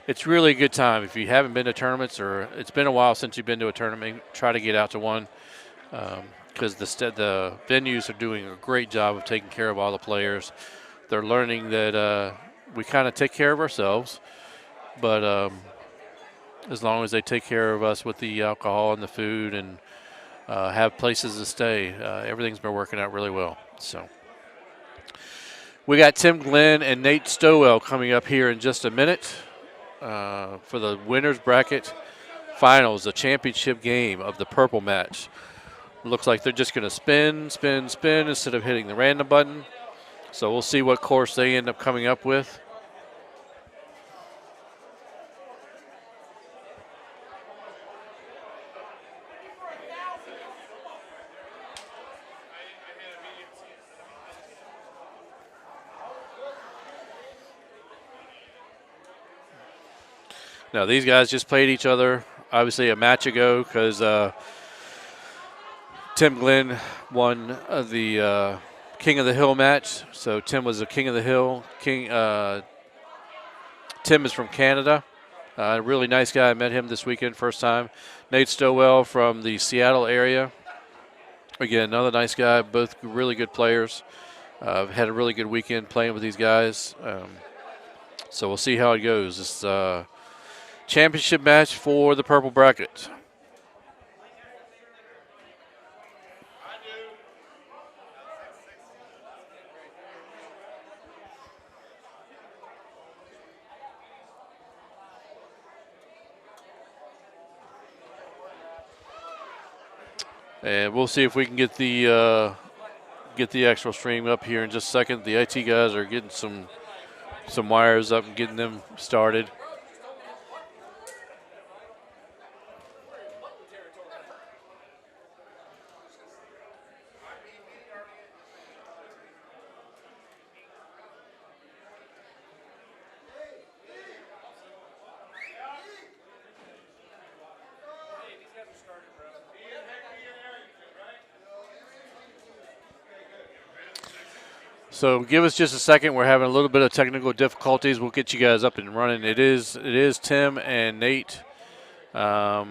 It's really a good time. If you haven't been to tournaments or it's been a while since you've been to a tournament, try to get out to one because the venues are doing a great job of taking care of all the players. They're learning that we kind of take care of ourselves, but as long as they take care of us with the alcohol and the food and have places to stay, everything's been working out really well. So we got Tim Glenn and Nate Stowell coming up here in just a minute for the winners bracket finals, the championship game of the purple match. Looks like they're just going to spin, spin, spin instead of hitting the random button. So we'll see what course they end up coming up with. Now, these guys just played each other, obviously, a match ago because Tim Glenn won the King of the Hill match. So Tim was the King of the Hill. Tim is from Canada. A really nice guy. I met him this weekend, first time. Nate Stowell from the Seattle area. Again, another nice guy. Both really good players. Had a really good weekend playing with these guys. So we'll see how it goes. It's championship match for the purple bracket. And we'll see if we can get the actual stream up here in just a second. The IT guys are getting some wires up and getting them started. So give us just a second. We're having a little bit of technical difficulties. We'll get you guys up and running. It is Tim and Nate. There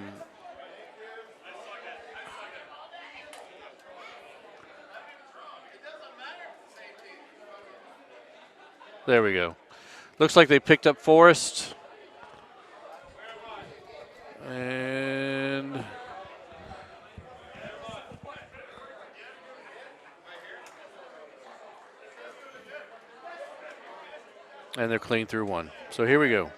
we go. Looks like they picked up Forrest. And they're clean through one. So here we go.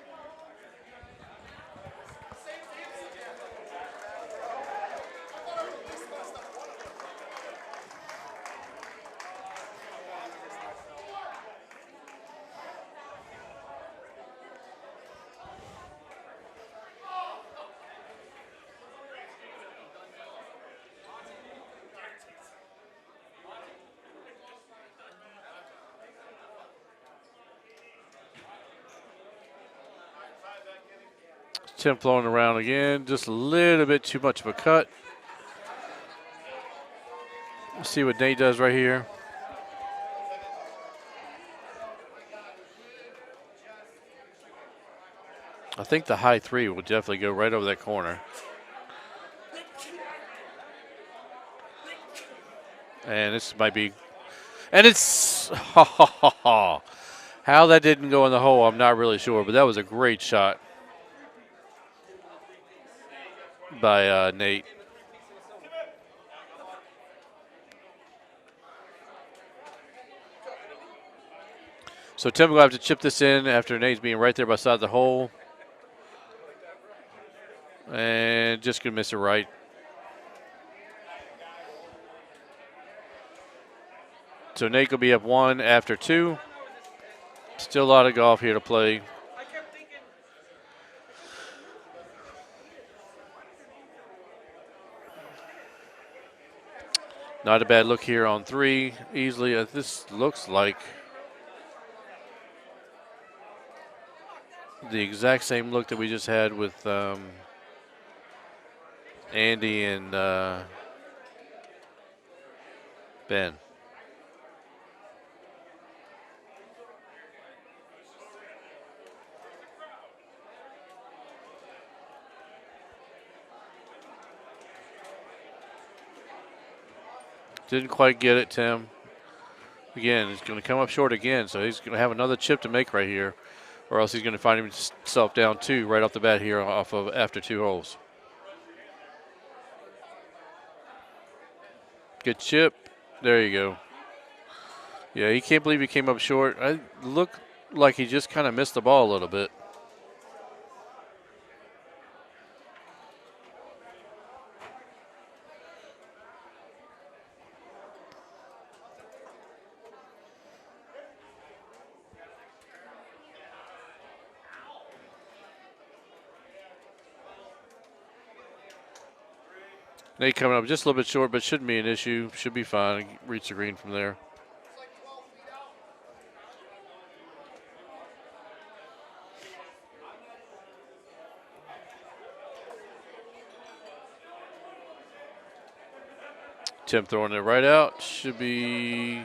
Tim flowing around again. Just a little bit too much of a cut. Let's see what Nate does right here. I think the high three will definitely go right over that corner. And this might be, and it's, how that didn't go in the hole, I'm not really sure, but that was a great shot by Nate. So Tim will have to chip this in after Nate's being right there beside the hole. And just going to miss it right. So Nate will be up one after two. Still a lot of golf here to play. Not a bad look here on three. Easily, this looks like the exact same look that we just had with Andy and Ben. Didn't quite get it, Tim. Again, he's going to come up short again, so he's going to have another chip to make right here, or else he's going to find himself down 2 right off the bat here off of after 2 holes. Good chip. There you go. Yeah, he can't believe he came up short. I look like he just kind of missed the ball a little bit. Nate coming up just a little bit short, but shouldn't be an issue. Should be fine. Reach the green from there. Tim throwing it right out. Should be.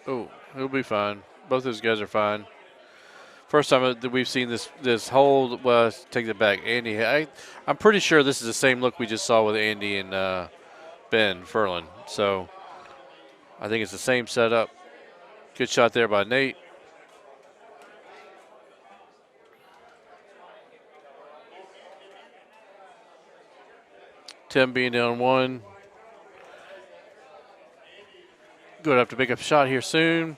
Oh, he'll be fine. Both those guys are fine. First time that we've seen this hold. Well, take it back. Andy, I'm pretty sure this is the same look we just saw with Andy and Ben Ferlin. So I think it's the same setup. Good shot there by Nate. Tim being down 1. Going to have to pick up a shot here soon.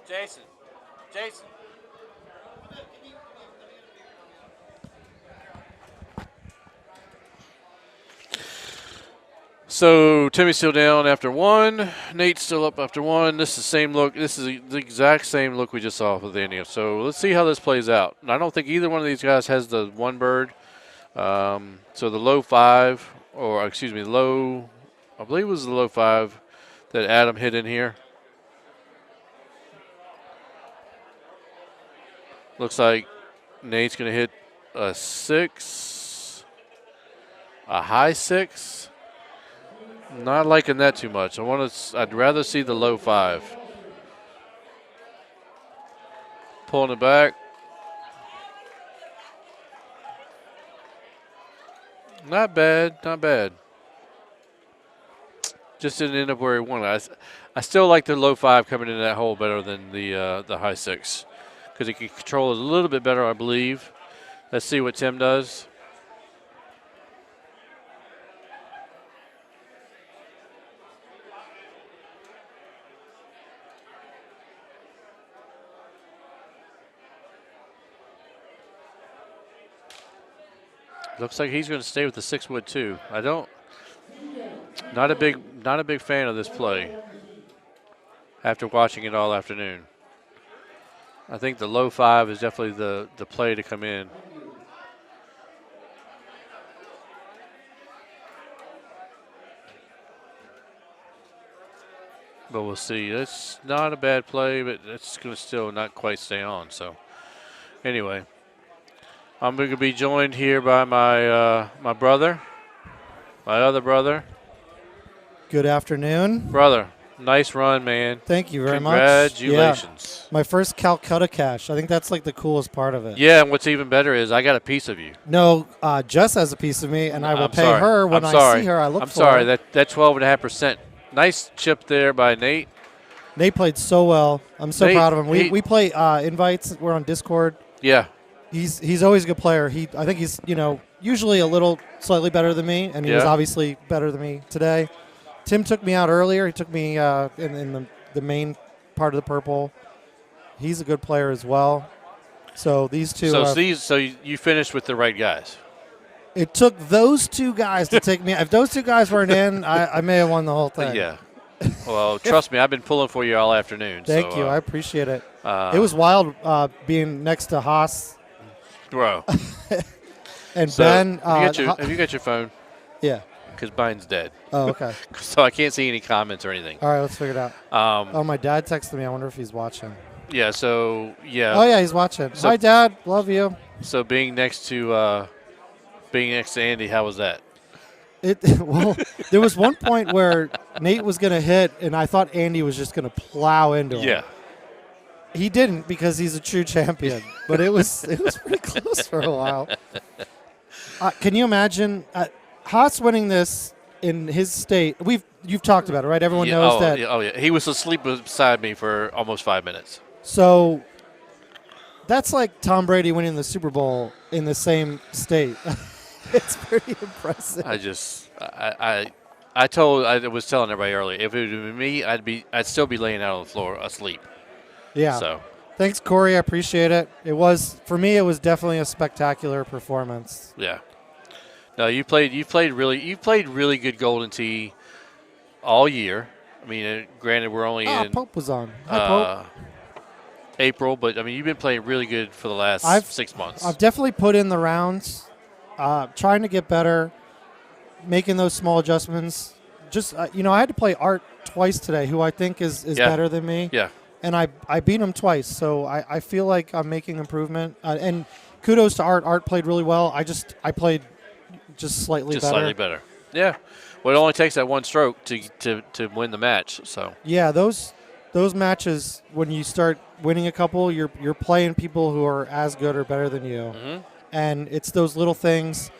Jason. So Timmy's still down after 1. Nate's still up after 1. This is the same look. This is the exact same look we just saw with Andy. So let's see how this plays out. And I don't think either one of these guys has the 1 bird. So the low 5, or excuse me, low, I believe it was the low 5 that Adam hit in here. Looks like Nate's going to hit a 6, a high 6. Not liking that too much. I'd rather see the low 5. Pulling it back. Not bad. Just didn't end up where he wanted. I still like the low 5 coming into that hole better than the high 6. Because he can control it a little bit better, I believe. Let's see what Tim does. Looks like he's going to stay with the 6-wood too. Not a big fan of this play after watching it all afternoon. I think the low 5 is definitely the play to come in. But we'll see. It's not a bad play, but it's going to still not quite stay on. So anyway, I'm going to be joined here by my my brother, my other brother. Good afternoon. Brother, nice run, man. Thank you very much. Congratulations. Yeah. My first Calcutta cash. I think that's like the coolest part of it. Yeah, and what's even better is I got a piece of you. No, Jess has a piece of me, and I will pay her when I see her. I look for I'm sorry, that 12.5%. Nice chip there by Nate. Nate played so well. I'm so proud of him. We play invites. We're on Discord. Yeah. He's always a good player. I think he's usually a little slightly better than me, and he was obviously better than me today. Tim took me out earlier. He took me in the main part of the purple. He's a good player as well. So these two. So you finished with the right guys. It took those 2 guys to take me. If those 2 guys weren't in, I may have won the whole thing. Yeah. Well, trust me, I've been pulling for you all afternoon. Thank you. I appreciate it. It was wild being next to Haas. Bro. And so Ben. Have you got your phone? Yeah. Because mine's dead. Oh, okay. So I can't see any comments or anything. All right, let's figure it out. My dad texted me. I wonder if he's watching. Yeah, so, yeah. Oh, yeah, he's watching. Hi, Dad. Love you. So being next to Andy, how was that? Well, there was one point where Nate was going to hit, and I thought Andy was just going to plow into him. Yeah. He didn't because he's a true champion, but it was pretty close for a while. Can you imagine Haas winning this in his state? You've talked about it, right? Everyone knows that. Yeah, yeah. He was asleep beside me for almost 5 minutes. So that's like Tom Brady winning the Super Bowl in the same state. It's pretty impressive. I was telling everybody earlier, if it would be me, I'd still be laying out on the floor asleep. Yeah. So thanks, Corey. I appreciate it. For me, it was definitely a spectacular performance. yeah. No, you played really good Golden Tee all year. I mean, granted, we're only in Pope was on. Hi, Pope. April, but I mean, you've been playing really good for the last 6 months. I've definitely put in the rounds, trying to get better, making those small adjustments. Just I had to play Art twice today, who I think is better than me. Yeah. And I beat him twice, so I feel like I'm making improvement. And kudos to Art. Art played really well. I played just slightly better. Yeah. Well, it only takes that one stroke to win the match. So yeah, those matches, when you start winning a couple, you're playing people who are as good or better than you. Mm-hmm. And it's those little things.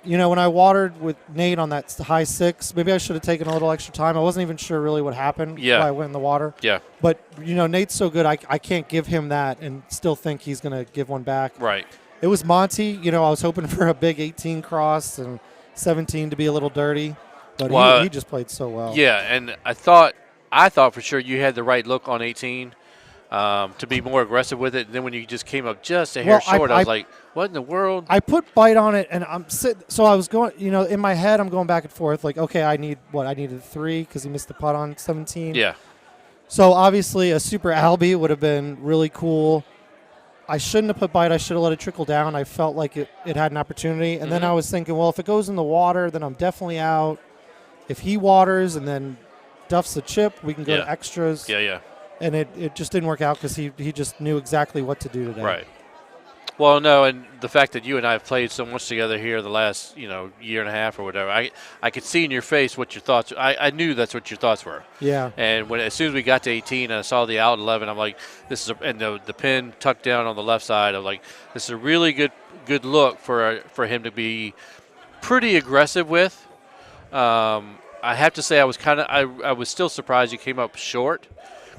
When I watered with Nate on that high 6, maybe I should have taken a little extra time. I wasn't even sure really what happened when I went in the water. Yeah. But, Nate's so good, I can't give him that and still think he's going to give one back. Right. It was Monty. I was hoping for a big 18 cross and 17 to be a little dirty. But he just played so well. Yeah, and I thought for sure you had the right look on 18 to be more aggressive with it. And then when you just came up just a hair short, I was like, what in the world? I put bite on it, and I'm sitting. So I was going, in my head, I'm going back and forth. Like, okay, I needed 3 because he missed the putt on 17. Yeah. So obviously a super Albie would have been really cool. I shouldn't have put bite. I should have let it trickle down. I felt like it had an opportunity. And then I was thinking, well, if it goes in the water, then I'm definitely out. If he waters and then duffs the chip, we can go to extras. Yeah, yeah. And it just didn't work out because he just knew exactly what to do today. Right. Well, no, and the fact that you and I have played so much together here the last, year and a half or whatever, I could see in your face what your thoughts. I knew that's what your thoughts were. Yeah. And as soon as we got to 18 and I saw the out 11, I'm like, this is and the pin tucked down on the left side. I'm like, this is a really good look for him to be pretty aggressive with. I have to say I was still surprised you came up short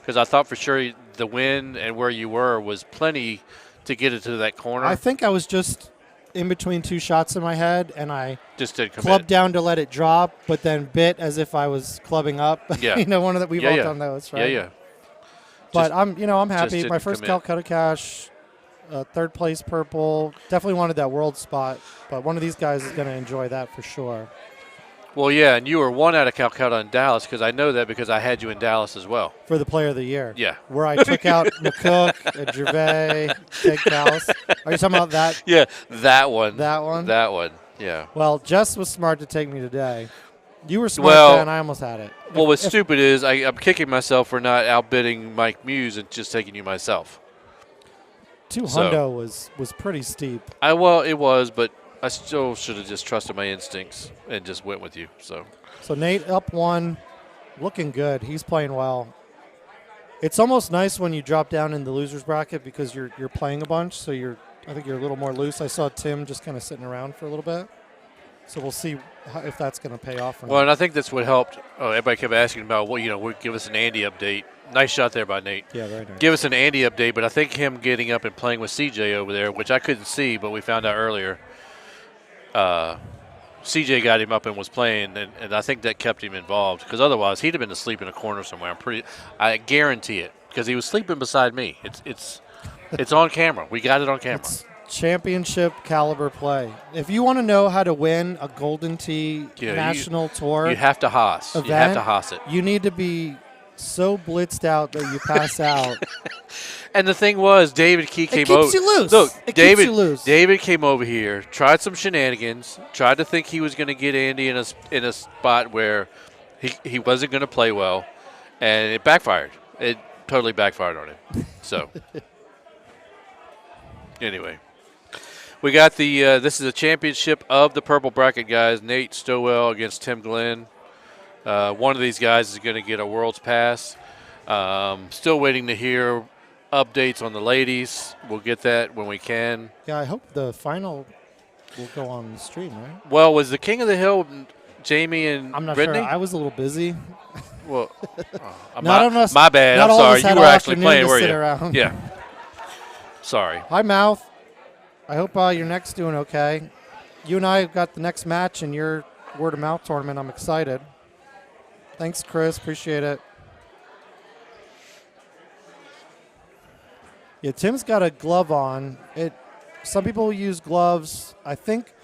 because I thought for sure the wind and where you were was plenty to get it to that corner. I think I was just in between 2 shots in my head, and I just did clubbed down to let it drop, but then bit as if I was clubbing up. Yeah. One of that we've all done those, right? Yeah, yeah. But I'm happy. My first Calcutta Cash, 3rd place purple. Definitely wanted that world spot, but one of these guys is going to enjoy that for sure. Well, yeah, and you were 1 out of Calcutta in Dallas because I know that because I had you in Dallas as well. For the player of the year. Yeah. Where I took out McCook, and Gervais, Jake Dallas. Are you talking about that? Yeah, that one. That one? That one, yeah. Well, Jess was smart to take me today. You were smart and I almost had it. Well, what's stupid is I'm kicking myself for not outbidding Mike Muse and just taking you myself. 200 was pretty steep. It was, but I still should have just trusted my instincts and just went with you. So Nate up 1, looking good. He's playing well. It's almost nice when you drop down in the losers bracket because you're playing a bunch, so I think you're a little more loose. I saw Tim just kind of sitting around for a little bit, so we'll see if that's going to pay off. Or not. And I think that's what helped. Everybody kept asking about give us an Andy update. Nice shot there by Nate. Yeah, very nice. Give us an Andy update, but I think him getting up and playing with CJ over there, which I couldn't see, but we found out earlier. CJ got him up and was playing, and I think that kept him involved because otherwise he'd have been asleep in a corner somewhere. I guarantee it because he was sleeping beside me. It's on camera. We got it on camera. It's championship caliber play. If you want to know how to win a Golden Tee National Tour, you have to Haas. Event, you have to Haas it. You need to be so blitzed out that you pass out. And the thing was, David Key came over. It keeps you loose. Look, keeps you loose. David came over here, tried some shenanigans, tried to think he was going to get Andy in a spot where he wasn't going to play well, and it backfired. It totally backfired on him. So, anyway, we got this is a championship of the purple bracket, guys. Nate Stowell against Tim Glenn. One of these guys is going to get a World's Pass. Still waiting to hear updates on the ladies. We'll get that when we can. Yeah, I hope the final will go on the stream, right? Well, was the King of the Hill Jamie and I'm not Brittany? sure. I was a little busy. Well, Not on us. my bad. Not I'm all of sorry. us had You were all actually afternoon playing, to were sit you? around. Yeah. Sorry. Hi, Mouth. I hope your neck's doing okay. You and I have got the next match in your word of mouth tournament. I'm excited. Thanks, Chris. Appreciate it. Yeah, Tim's got a glove on. Some people use gloves. I think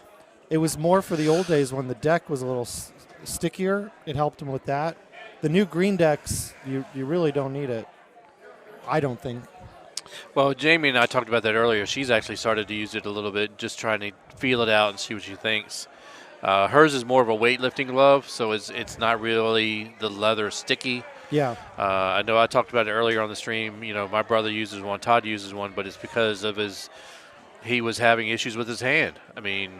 it was more for the old days when the deck was a little stickier. It helped him with that. The new green decks, you really don't need it. I don't think. Well, Jamie and I talked about that earlier. She's actually started to use it a little bit, just trying to feel it out and see what she thinks. Hers is more of a weightlifting glove, so it's not really the leather sticky. Yeah. I know I talked about it earlier on the stream. You know, my brother uses one, Todd uses one, but it's because of he was having issues with his hand. I mean,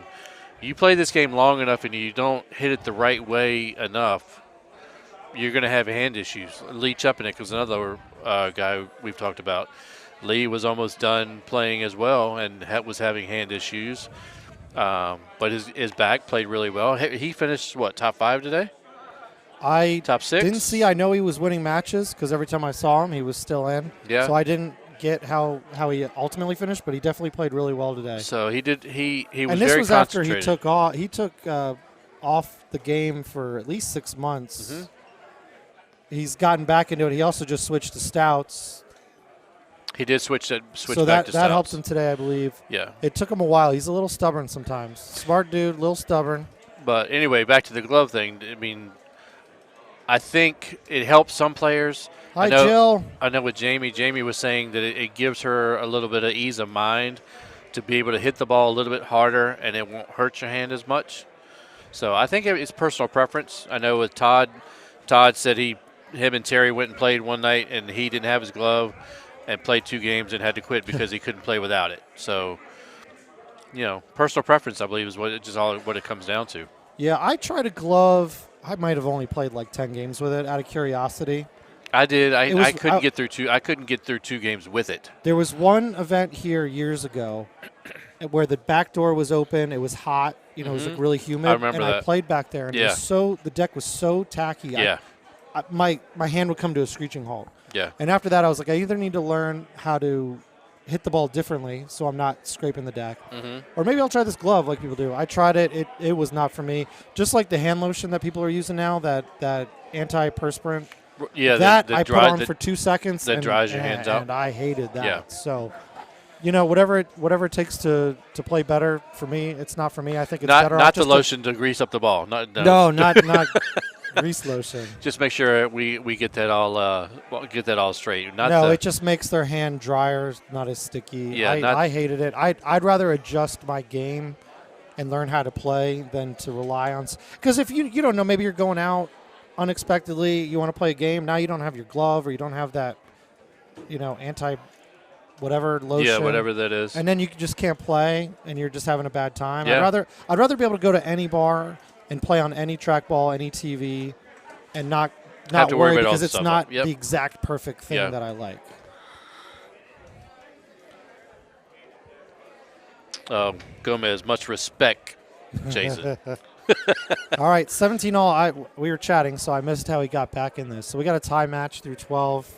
you play this game long enough and you don't hit it the right way enough, you're going to have hand issues. Lee Chupinik was another guy we've talked about. Lee was almost done playing as well and was having hand issues. But his back played really well. He finished, top 5 today? Top 6? Didn't see. I know he was winning matches because every time I saw him, he was still in. Yeah. So I didn't get how he ultimately finished, but he definitely played really well today. So he did. He was and this very was after he concentrated. He took off the game for at least 6 months. Mm-hmm. He's gotten back into it. He also just switched to stouts. He did switch back to So that stouts. helped him today, I believe. Yeah. It took him a while. He's a little stubborn sometimes. Smart dude, a little stubborn. But anyway, back to the glove thing. I mean, I think it helps some players. Hi, Jill. I know with Jamie was saying that it gives her a little bit of ease of mind to be able to hit the ball a little bit harder and it won't hurt your hand as much. So I think it's personal preference. I know with Todd said him and Terry went and played one night and he didn't have his glove and played 2 games and had to quit because he couldn't play without it. So, personal preference, I believe, is what it comes down to. Yeah, I tried a glove. I might have only played like 10 games with it out of curiosity. I did. I couldn't get through 2. I couldn't get through 2 games with it. There was one event here years ago where the back door was open. It was hot. It was like really humid. I remember and that. I played back there, and it was the deck was so tacky. Yeah. My hand would come to a screeching halt. Yeah. And after that, I was like, I either need to learn how to hit the ball differently so I'm not scraping the deck, or maybe I'll try this glove like people do. I tried it. It was not for me. Just like the hand lotion that people are using now, that antiperspirant. Yeah, that I put on for 2 seconds. That dries your hands out. And I hated that. Yeah. So, whatever it takes to play better for me, it's not for me. I think it's better. Not the lotion to grease up the ball. No, not grease lotion. Just make sure we get that all straight. It just makes their hand drier, not as sticky. Yeah, I hated it. I'd rather adjust my game and learn how to play than to rely on. Because if you don't know, maybe you're going out unexpectedly, you want to play a game. Now you don't have your glove or you don't have that, anti whatever lotion. Yeah, whatever that is. And then you just can't play and you're just having a bad time. Yeah. I'd rather be able to go to any bar and play on any trackball, any TV, and not have to worry about because all it's the not stuff. Yep. the exact perfect thing that I like. Gomez, much respect, Jason. All right, 17-all. We were chatting, so I missed how he got back in this. So we got a tie match through 12.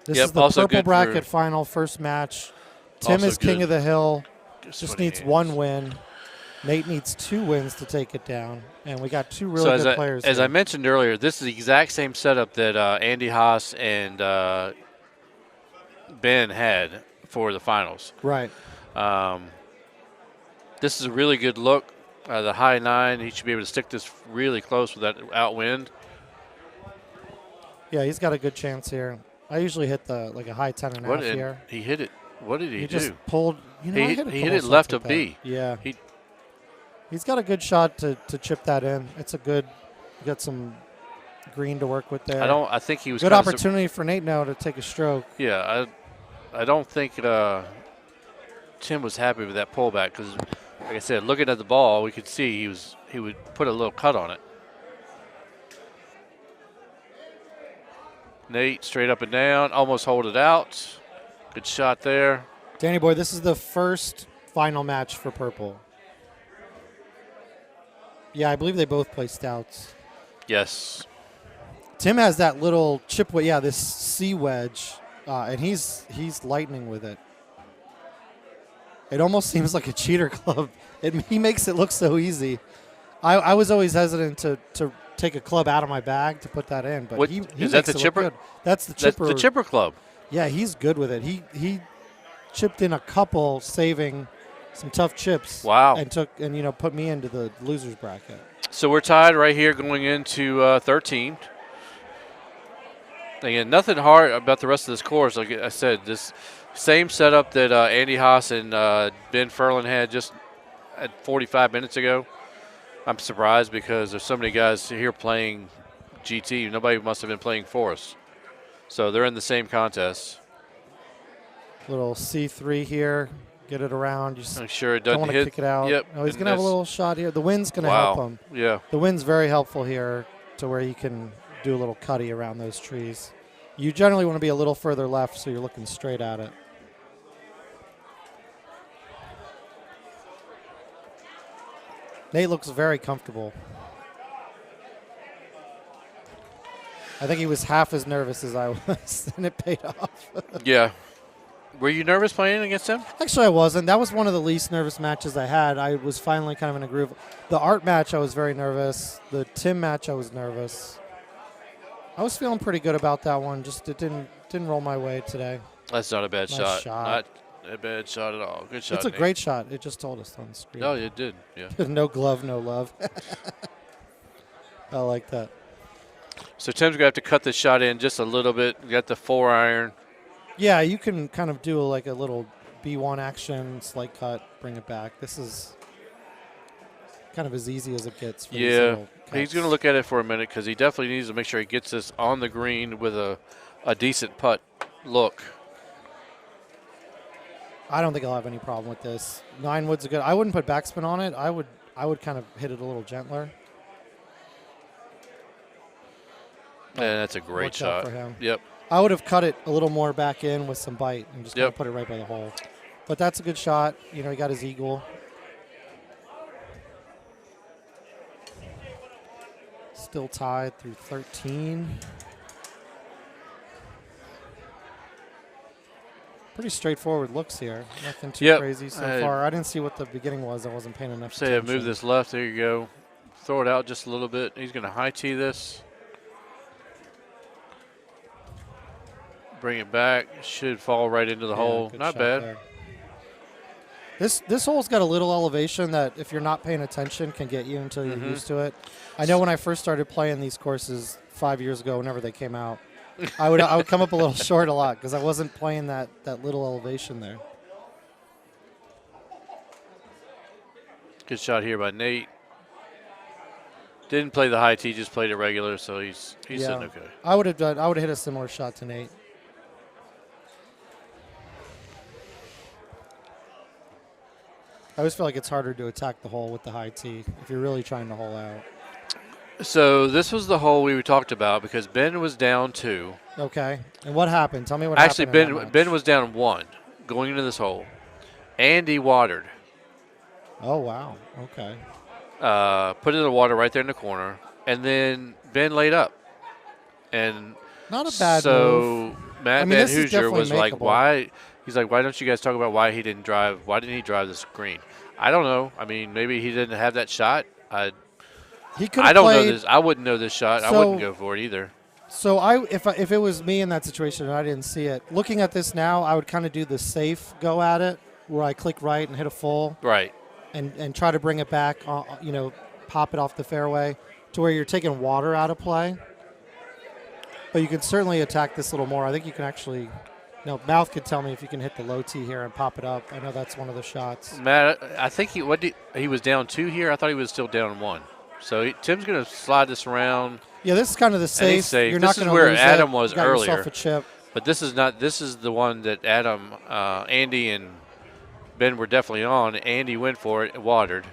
This is the also purple good bracket final, first match. Tim Also is king good. of the hill. Just 20 needs hands. 1 win. Nate needs 2 wins to take it down, and we got 2 really So good players. as here. I mentioned earlier, this is the exact same setup that Andy Haas and Ben had for the finals. Right. This is a really good look. The high 9, he should be able to stick this really close with that outwind. Yeah, he's got a good chance here. I usually hit a high 10.5 here. He hit it. What did he do? Just pulled. I He hit hit it left of B. Yeah. He- He's got a good shot to chip that in. It's a good. You got some green to work with there. I think he was good kinda opportunity for Nate now to take a stroke. Yeah, I don't think Tim was happy with that pullback because, like I said, looking at the ball, we could see he would put a little cut on it. Nate straight up and down, almost hold it out. Good shot there. Danny boy, this is the first final match for purple. Yeah, I believe they both play stouts. Yes. Tim has that little chip wedge, this C wedge, and he's lightning with it. It almost seems like a cheater club. He makes it look so easy. I was always hesitant to take a club out of my bag to put that in, but he is that the chipper? Good. That's the chipper. That's the chipper club. Yeah, he's good with it. He chipped in a couple, saving some tough chips. Wow. And put me into the losers bracket. So we're tied right here going into 13. Again, nothing hard about the rest of this course. Like I said, this same setup that Andy Haas and Ben Furlan had just at 45 minutes ago. I'm surprised because there's so many guys here playing GT. Nobody must have been playing Forest. So they're in the same contest. Little C3 here. Get it around. You I'm sure it don't doesn't want to hit. kick it out. Yep. No, he's going to have a little shot here. The wind's going to Wow. help him. Yeah. The wind's very helpful here to where he can do a little cutty around those trees. You generally want to be a little further left so you're looking straight at it. Nate looks very comfortable. I think he was half as nervous as I was, and it paid off. Yeah. Were you nervous playing against him? Actually, I wasn't. That was one of the least nervous matches I had. I was finally kind of in a groove. The Art match, I was very nervous. The Tim match, I was nervous. I was feeling pretty good about that one. Just it didn't roll my way today. That's not a bad Nice shot. Not a bad shot at all. Good shot. It's a Nate. great shot. It just told us on the screen. Oh, it did. Yeah. No glove, no love. I like that. So Tim's gonna have to cut this shot in just a little bit. You got the 4-iron. Yeah, you can kind of do like a little B1 action, slight cut, bring it back. This is kind of as easy as it gets. For these Yeah. little He's cuts. gonna look at it for a minute because he definitely needs to make sure he gets this on the green with a decent putt look. I don't think I'll have any problem with this. 9 wood's a good. I wouldn't put backspin on it. I would kind of hit it a little gentler. And that's a great Worked out shot. for him. Yep. I would have cut it a little more back in with some bite and just kind Yep. of put it right by the hole. But that's a good shot. You know, he got his eagle. Still tied through 13. Pretty straightforward looks here. Nothing too Yep. crazy so far. I didn't see what the beginning was. I wasn't paying enough Say I attention. move this left. There you go. Throw it out just a little bit. He's gonna high tee this. Bring it back. Should fall right into the Yeah, hole. good Not shot bad. there. This hole's got a little elevation that if you're not paying attention can get you until you're used to it. I know when I first started playing these courses 5 years ago, whenever they came out, I would come up a little short a lot because I wasn't playing that little elevation there. Good shot here by Nate. Didn't play the high tee, just played it regular, so he's sitting okay. I would have hit a similar shot to Nate. I always feel like it's harder to attack the hole with the high tee if you're really trying to hole out. So this was the hole we talked about because Ben was down 2. Okay. And what happened? Tell me what Actually, happened. in that match. Ben was down 1 going into this hole. Andy watered. Oh, wow. Okay. Put it in the water right there in the corner, and then Ben laid up. And Not a bad so move. Matt I mean, Van this is Hoosier was definitely like, makeable. why? He's like, why don't you guys talk about why he didn't drive? Why didn't he drive this green? I don't know. I mean, maybe he didn't have that shot. He could. I don't know played, this. I wouldn't know this shot. I So- wouldn't go for it either. So if it was me in that situation and I didn't see it, looking at this now, I would kind of do the safe go at it, where I click right and hit a full, Right. and try to bring it back, pop it off the fairway to where you're taking water out of play. But you can certainly attack this a little more. I think you can actually. Mouth could tell me if you can hit the low tee here and pop it up. I know that's one of the shots. Matt, I think he was down 2 here. I thought he was still down 1. So Tim's going to slide this around. Yeah, this is kind of the safe. safe. You're This not is going to where lose Adam it. was You got earlier. yourself a chip. But this is not. This is the one that Adam, Andy, and Ben were definitely on. Andy went for it, watered.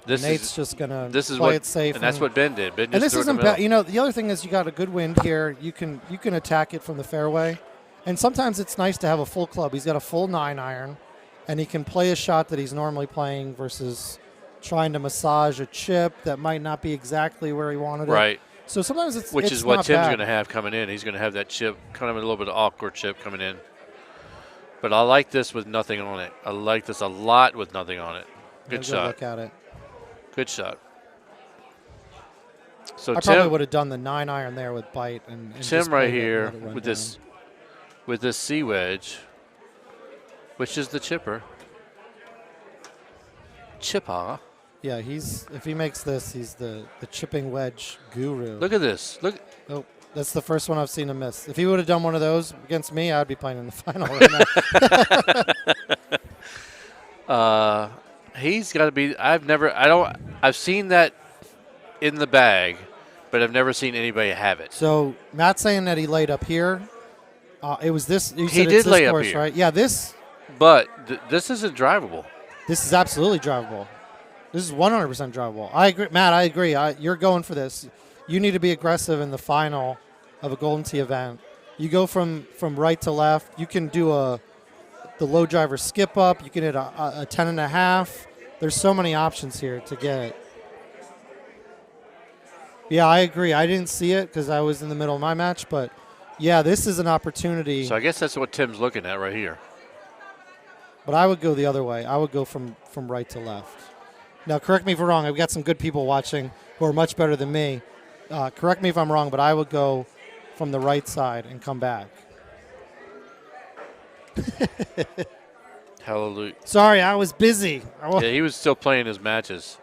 Nate's just going to this is play what, it safe. and that's what Ben did. Ben And just this threw it in isn't the middle. bad. The other thing is you got a good wind here. You can attack it from the fairway, And sometimes it's nice to have a full club. He's got a full 9-iron, and he can play a shot that he's normally playing versus trying to massage a chip that might not be exactly where he wanted it. Right. So sometimes Which it's is what not Tim's bad. going to have coming in. He's going to have that chip, kind of a little bit of awkward chip coming in. But I like this with nothing on it. I like this a lot with nothing on it. Good Go shot. look at it. Good shot. So I probably Tim, would have done the 9-iron there with bite and Tim just right played it, here let it run with down. this C wedge, which is the chipper. Chipper. Yeah, if he makes this, he's the chipping wedge guru. Look at this. Look. Oh, that's the first one I've seen him miss. If he would have done one of those against me, I'd be playing in the final right now. He's got to be. I've seen that in the bag, but I've never seen anybody have it. So Matt's saying that he laid up here. It was this. You He said did it's this lay up course, here. right? Yeah, this But this isn't drivable. is absolutely drivable. This is 100% drivable. I agree, Matt. I agree. You're going for this. You need to be aggressive in the final of a Golden Tee event. You go from right to left. You can do the low driver skip up. You can hit a 10.5. There's so many options here to get it. Yeah, I agree. I didn't see it because I was in the middle of my match, but yeah, this is an opportunity. So I guess that's what Tim's looking at right here. But I would go the other way. I would go from right to left. Now, correct me if I'm wrong. I've got some good people watching who are much better than me. Correct me if I'm wrong, but I would go from the right side and come back. Hallelujah. Sorry, I was busy. Yeah, he was still playing his matches.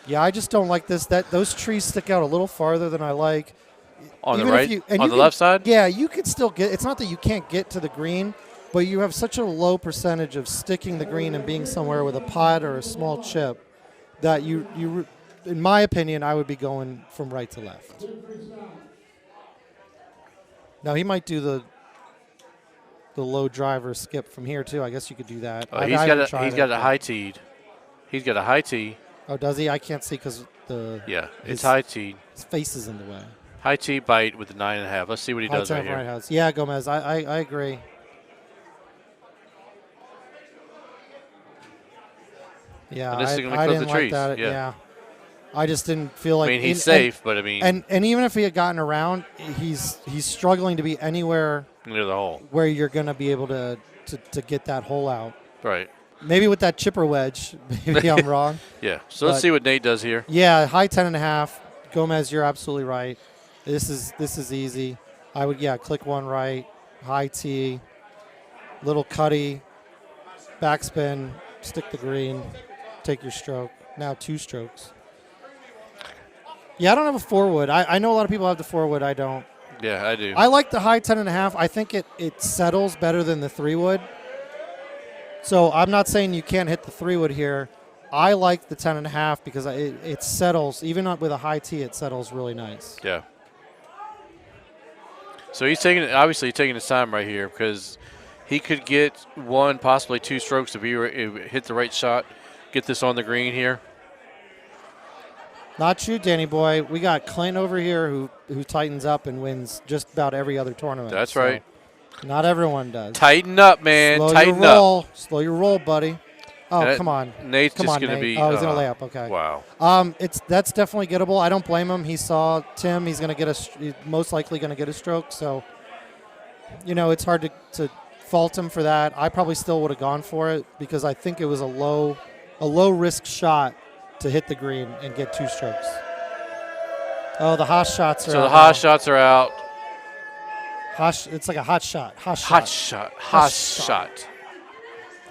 Yeah, I just don't like this. Those trees stick out a little farther than I like. On the Even if right? you- and On you the can- left side? Yeah, you could still get. It's not that you can't get to the green, but you have such a low percentage of sticking the green and being somewhere with a putt or a small chip that you, in my opinion, I would be going from right to left. Now he might do the low driver skip from here too. I guess you could do that. Oh, I he's haven't got tried he's it, got a but- high teed. He's got a high tee. Oh, does he? I can't see because Yeah, it's His- high tee. his face is in the way. High tee bite with the 9.5. Let's see what he does right here. House. Yeah, Gomez. I agree. Yeah, And this is I gonna clip didn't the like trees, that. yeah. I just didn't feel like. I mean, he's and- safe, but I mean, And even if he had gotten around, he's struggling to be anywhere near the hole. where you're going to be able to get that hole out. Right. Maybe with that chipper wedge. Maybe I'm wrong. Yeah. So let's But- see what Nate does here. Yeah, high 10.5. Gomez, you're absolutely right. This is easy. I would click one right, high tee, little cutty, backspin, stick the green, take your stroke. Now 2 strokes. Yeah, I don't have a 4-wood. I know a lot of people have the 4-wood. I don't. Yeah, I do. I like the high 10.5. I think it settles better than the 3-wood. So I'm not saying you can't hit the 3-wood here. I like the 10.5 because it settles. Even with a high tee, it settles really nice. Yeah. So he's obviously taking his time right here because he could get 1, possibly 2 strokes if he hit the right shot, get this on the green here. Not you, Danny boy. We got Clint over here who tightens up and wins just about every other tournament. That's So right. Not everyone does. Tighten up, man. Slow Tighten your up. roll. Slow your roll, buddy. Oh, And come on. Nate's Come just on, going to Nate. be. Oh, he's going to lay up. Okay. Wow. That's definitely gettable. I don't blame him. He saw Tim. He's going to he's most likely going to get a stroke. So, it's hard to fault him for that. I probably still would have gone for it because I think it was a low risk shot to hit the green and get 2 strokes. Oh, the Haas shots are So out the Haas now. shots are out. It's like a hot shot. Haas Hot shot. shot. Haas shot. shot.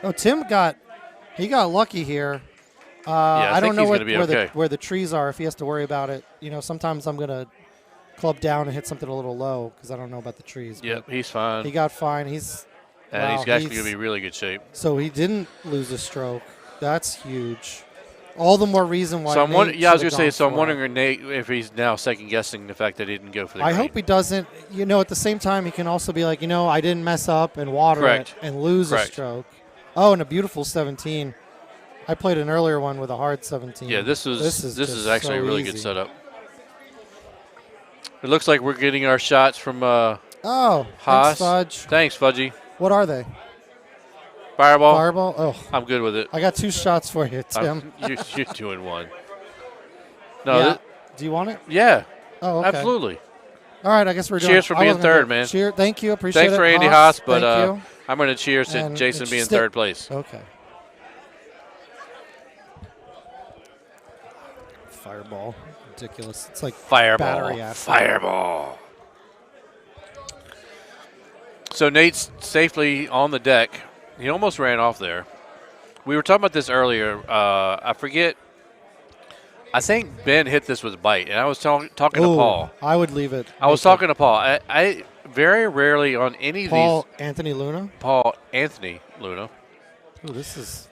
Oh, Tim got lucky here. I I think don't know he's where, gonna be where okay. the where the trees are if he has to worry about it. Sometimes I'm gonna club down and hit something a little low because I don't know about the trees. Yep, but he's fine. he got fine. He's and wow, he's actually going to be in really good shape. so he didn't lose a stroke. That's huge. All the more reason why. So I'm wondering. Yeah, I was going going to say. So I'm wondering Nate if he's now second guessing the fact that he didn't go for the I green. hope he doesn't. At the same time, he can also be like, I didn't mess up and water Correct. it and lose Correct. a stroke. Oh, and a beautiful 17. I played an earlier one with a hard 17. Yeah, this is just actually so a really easy. good setup. It looks like we're getting our shots from Oh, Haas. thanks, Fudge. Thanks, Fudgy. What are they? Fireball. Fireball? Oh, I'm good with it. I got 2 shots for you, Tim. You're doing one. No. Yeah. Do you want it? Yeah. Oh, okay. Absolutely. All right, I guess we're doing. Cheers for being third, man. Cheers. Thank you. Appreciate it. Thanks for Andy Haas, but thank you. I'm going to cheers to And Jason it's being still- third place. Okay. Fireball. Ridiculous. It's like battery Fireball. acid. Fireball. So Nate's safely on the deck. He almost ran off there. We were talking about this earlier. I forget. I think Ben hit this with a bite, and I was talking to Ooh, Paul. I would leave it. I was talking to Paul. I very rarely on any of Paul these. Anthony Luna. Paul Anthony Luna. Ooh, this is.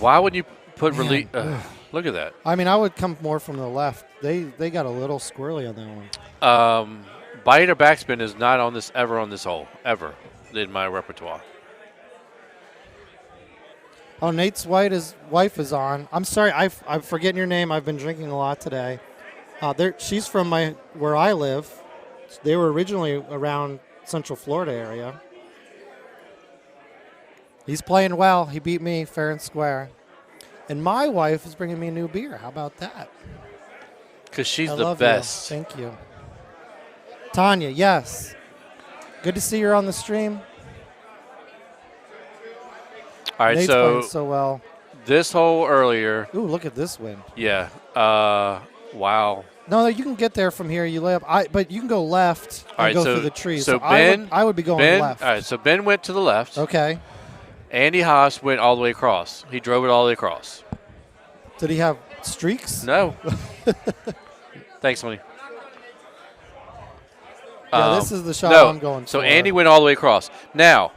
Why would you put Man, relief? ugh. Look at that. I mean, I would come more from the left. They got a little squirrely on that one. Bite or backspin is not on this ever on this hole ever in my repertoire. Oh, Nate's wife is on. I'm sorry, I'm forgetting your name. I've been drinking a lot today. She's from where I live. They were originally around Central Florida area. He's playing well. He beat me fair and square. And my wife is bringing me a new beer. How about that? Because she's I the love best. You. Thank you. Tanya, yes. Good to see you on the stream. All right, Nate's so playing so well. this hole earlier. Ooh, look at this win. Yeah. Wow. No, you can get there from here. You lay up, but you can go left and All right, go so through the trees. So I would be going Ben, left. All right, so Ben went to the left. Okay. Andy Haas went all the way across. He drove it all the way across. Did he have streaks? No. Thanks, honey. Yeah, this is the shot no. I'm going So for. Andy went all the way across. Now,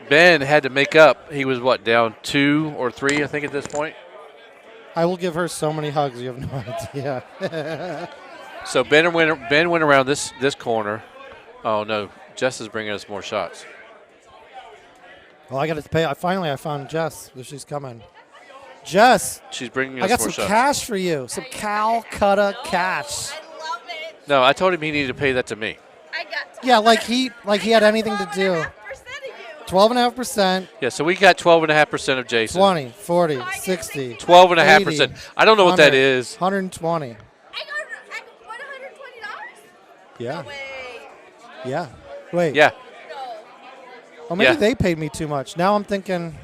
Ben had to make up. He was, down 2 or 3, I think, at this point? I will give her so many hugs. You have no idea. So Ben went around this corner. Oh, no. Jess is bringing us more shots. Well, I got to pay. I found Jess. She's coming. Jess, She's bringing us I got more some shots. cash for you. Some Calcutta cash. I love it. No, I told him he needed to pay that to me. I got Yeah, like he had anything to do. 12.5%, Yeah, so we got 12.5% of Jason. 20, 40, 60, 12.5%. 80, I don't know what that 100, is. 120. I got $120. Yeah. No way. Yeah. Wait. Yeah. No. Oh, maybe Yeah. they paid me too much. Now I'm thinking.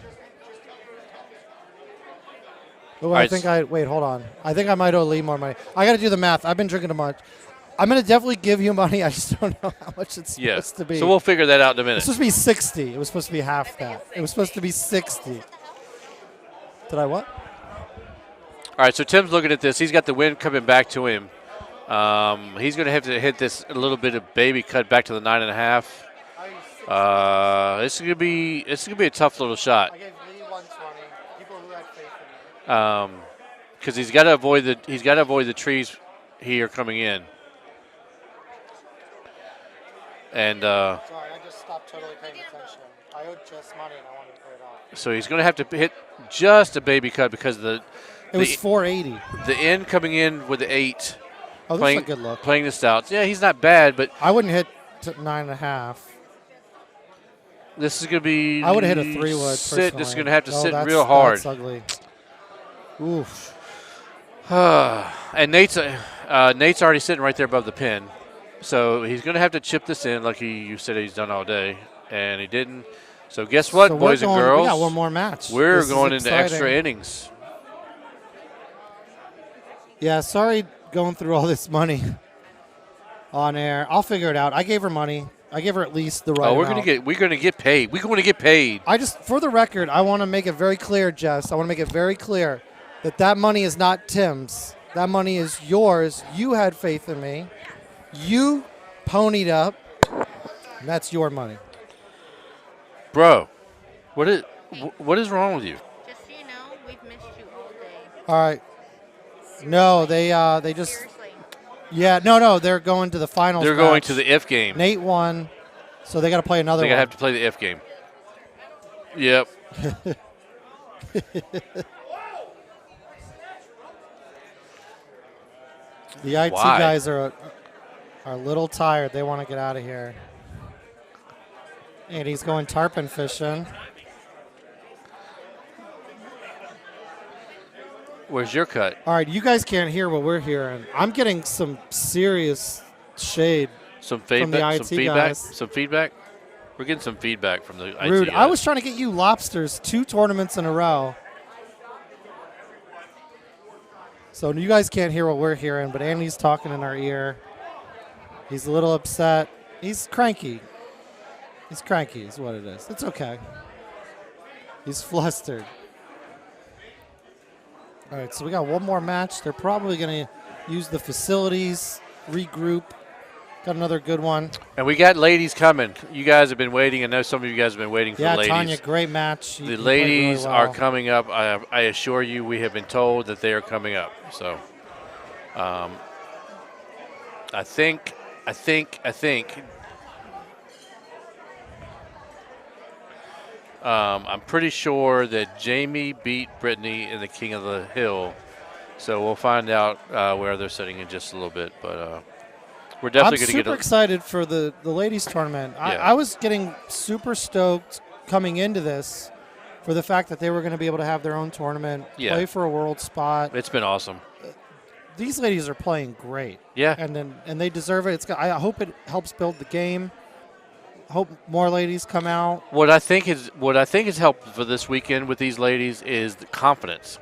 Oh, right, wait, hold on. I think I might owe Lee more money. I got to do the math. I've been drinking too much. I'm going to definitely give you money. I just don't know how much it's Yeah. supposed to be. So we'll figure that out in a minute. It's supposed to be 60. It was supposed to be half that. It was supposed to be 60. Did I what? All right, so Tim's looking at this. He's got the wind coming back to him. He's going to have to hit this a little bit of baby cut back to the 9.5. This is going to be a tough little shot. I gave Lee 120. People who had faith in me. Because he's got to avoid the trees here coming in. And Sorry, I just stopped totally paying attention. I owed Jess money and I wanted to pay it off. so he's going to have to hit just a baby cut because It was 480. the end coming in with the 8. Oh, this playing, is a good look. Playing the stouts. Yeah, he's not bad, but I wouldn't hit 9.5. this is going to be. I would have hit a 3-wood. Sit. This is personally. going to have to sit that's- real hard. That's ugly. Oof. And Nate's already sitting right there above the pin, so he's going to have to chip this in like you said he's done all day, and he didn't. So guess what, So we're boys and going- girls? We got one more match. We're This is going into exciting. extra innings. Yeah, sorry going through all this money on air. I'll figure it out. I gave her money. I gave her at least the right Oh, we're amount. going to get paid. We're going to get paid. I just, for the record, I want to make it very clear, Jess. I want to make it very clear that money is not Tim's. That money is yours. You had faith in me. You ponied up. And that's your money. Bro, what is wrong with you? Just so you know, we've missed you all day. All right. No, they just, Seriously. yeah, no, they're going to the finals. They're going match. to the if game. Nate won, so they got to play another They're one. going to have to play the if game. Yep. The IT Why? guys are. are a little tired. They want to get out of here. And he's going tarpon fishing. Where's your cut? All right, you guys can't hear what we're hearing. I'm getting some serious shade. Some From the feedback. IT Some feedback. guys. Some feedback. We're getting some feedback from the IT Rude. guys. I was trying to get you lobsters 2 tournaments in a row. So you guys can't hear what we're hearing, but Andy's talking in our ear. He's a little upset. He's cranky. He's cranky is what it is. It's okay. He's flustered. All right, so we got one more match. They're probably going to use the facilities, regroup. Got another good one. And we got ladies coming. You guys have been waiting. I know some of you guys have been waiting for Yeah, the ladies. Tanya, great match. The ladies are coming up. I assure you, we have been told that they are coming up. So, I think. I'm pretty sure that Jamie beat Brittany in the King of the Hill. So we'll find out where they're sitting in just a little bit. But we're definitely going to get. I'm super excited for the ladies tournament. Yeah. I was getting super stoked coming into this for the fact that they were going to be able to have their own tournament, Yeah. play for a world spot. It's been awesome. These ladies are playing great. Yeah. And they deserve it. I hope it helps build the game. Hope more ladies come out. What I think has helped for this weekend with these ladies is the confidence,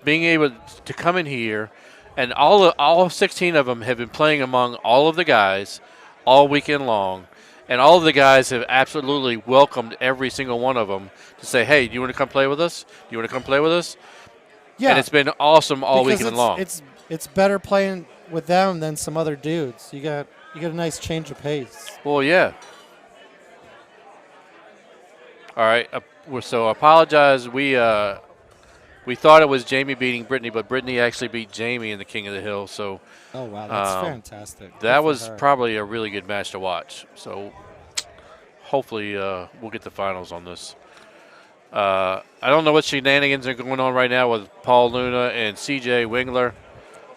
being able to come in here, and all 16 of them have been playing among all of the guys all weekend long, and all of the guys have absolutely welcomed every single one of them to say, "Hey, do you want to come play with us? Do you want to come play with us?" Yeah, And it's been awesome all because weekend long. It's better playing with them than some other dudes. You get a nice change of pace. Well, yeah. All right. So I apologize. We thought it was Jamie beating Brittany, but Brittany actually beat Jamie in the King of the Hill. So Oh wow, that's fantastic. Good that for was her. probably a really good match to watch. So hopefully we'll get the finals on this. I don't know what shenanigans are going on right now with Paul Luna and CJ Wingler,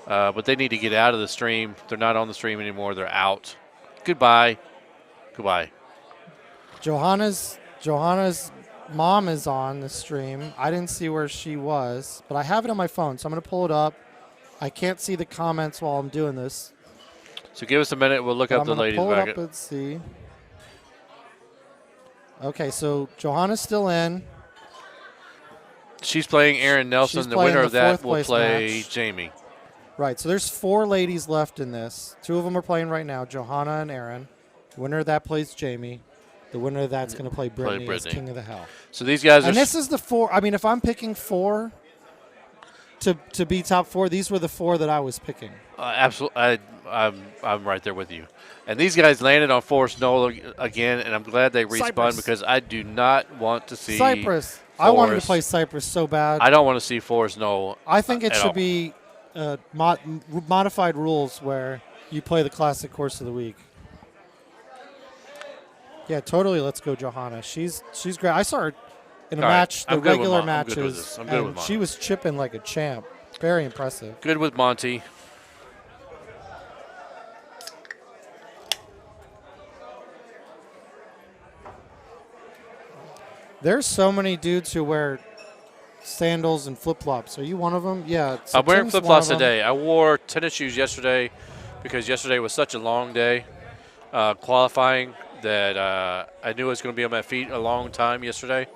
but they need to get out of the stream. They're not on the stream anymore. They're out. Goodbye. Johanna's mom is on the stream. I didn't see where she was, but I have it on my phone, so I'm going to pull it up. I can't see the comments while I'm doing this. So give us a minute. We'll look but up I'm the gonna ladies pull it back. up and see. Okay, so Johanna's still in. She's playing Erin Nelson. She's The playing winner the of that fourth will place play match. Jamie. Right, so there's 4 ladies left in this. 2 of them are playing right now, Johanna and Erin. The winner of that plays Jamie. The winner of that's going to play Brittany as Brittany. King of the Hill. So these guys are. And this is the 4. I mean, if I'm picking 4 to be top 4, these were the 4 that I was picking. Absolutely. I'm right there with you. And these guys landed on Forest Knoll again, and I'm glad they respawned Cypress. because I do not want to see Cypress. I wanted to Forest. play Cypress so bad. I don't want to see Forest Knoll. I think it at should all. be modified rules where you play the classic course of the week. Yeah, totally. Let's go, Johanna. She's great. I saw her in a All right. match, the I'm good with regular I'm good with matches, this. I'm good with and mine. she was chipping like a champ. Very impressive. Good with Monty. There's so many dudes who wear sandals and flip-flops. Are you one of them? Yeah. So I'm wearing Tim's flip one of flops them. today. I wore tennis shoes yesterday because yesterday was such a long day qualifying that I knew I was going to be on my feet a long time yesterday.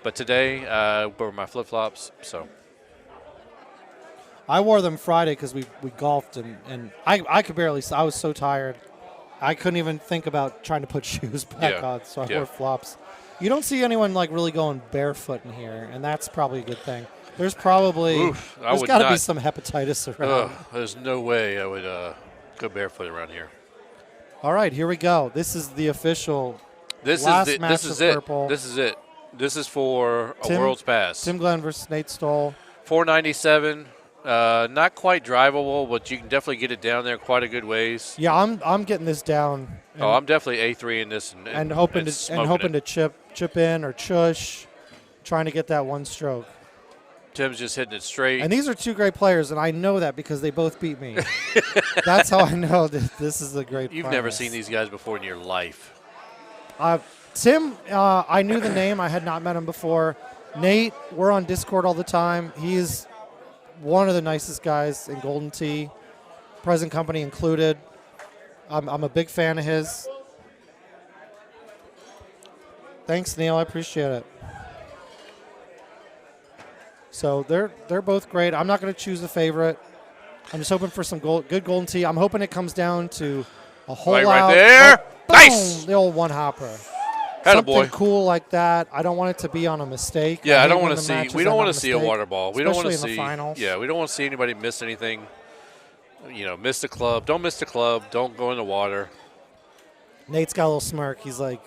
But today, were my flip flops. So I wore them Friday because we golfed, and I could barely – I was so tired. I couldn't even think about trying to put shoes back Yeah. on, so I Yeah. wore flops. You don't see anyone, like, really going barefoot in here, and that's probably a good thing. There's probably Oof, I there's would got to be not. some hepatitis around. there's no way I would go barefoot around here. All right, here we go. This is the official This last is match this of is it. purple. This is it. This is for a Tim- world's pass. Tim Glenn versus Nate Stoll. 497. Not quite drivable, but you can definitely get it down there quite a good ways. Yeah, I'm getting this down. And, I'm definitely A3 in this, and hoping to smoking it. chip in or chush, trying to get that one stroke. Tim's just hitting it straight. And these are two great players, and I know that because they both beat me. That's how I know that this is a great You've finals. never seen these guys before in your life. Tim, I knew the name. I had not met him before. Nate, we're on Discord all the time. He's one of the nicest guys in Golden Tee, present company included. I'm a big fan of his. Thanks, Neil. I appreciate it. So they're both great. I'm not going to choose a favorite. I'm just hoping for some good Golden Tee. I'm hoping it comes down to a whole Right there. boom, Nice. The old one hopper. Attaboy. Something cool like that. I don't want it to be on a mistake. Yeah, I hate don't when want the to see. matches We don't end want on to see a mistake, water ball. We don't want to especially see. in the finals. Yeah, we don't want to see anybody miss anything. Miss the club. Don't miss the club. Don't go in the water. Nate's got a little smirk. He's like,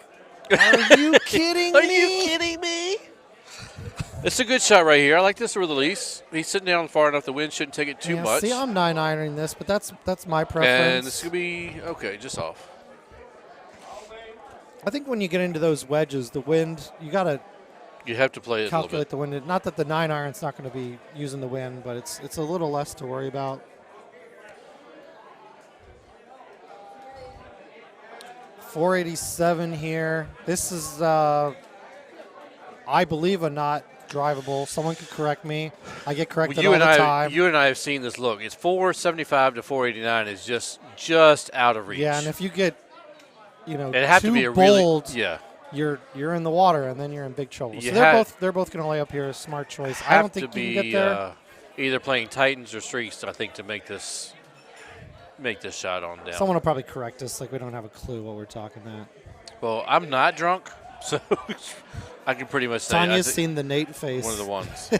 "Are you kidding me? Are you kidding me?" It's a good shot right here. I like this release. He's sitting down far enough. The wind shouldn't take it too Yeah, much. See, I'm 9-ironing this, but that's my and preference. this could be okay, just off. I think when you get into those wedges, the wind, you got to You have to play it a little calculate bit. the wind. Not that the 9-iron's not going to be using the wind, but it's a little less to worry about. 487 here. This is, I believe, a not drivable. Someone could correct me. I get corrected all the time. You and I have seen this look. It's 475 to 489 is just out of reach. Yeah, and if you get, it have too to be a bold, really you're in the water, and then you're in big trouble. You So have- they're both going to lay up here. A smart choice. I have don't think to you be can get there. Either playing Titans or Streaks. I think to make this shot on down. Someone will probably correct us, like we don't have a clue what we're talking about. Well, I'm not drunk, so I can pretty much say Tanya's I seen the Nate face. one of the ones.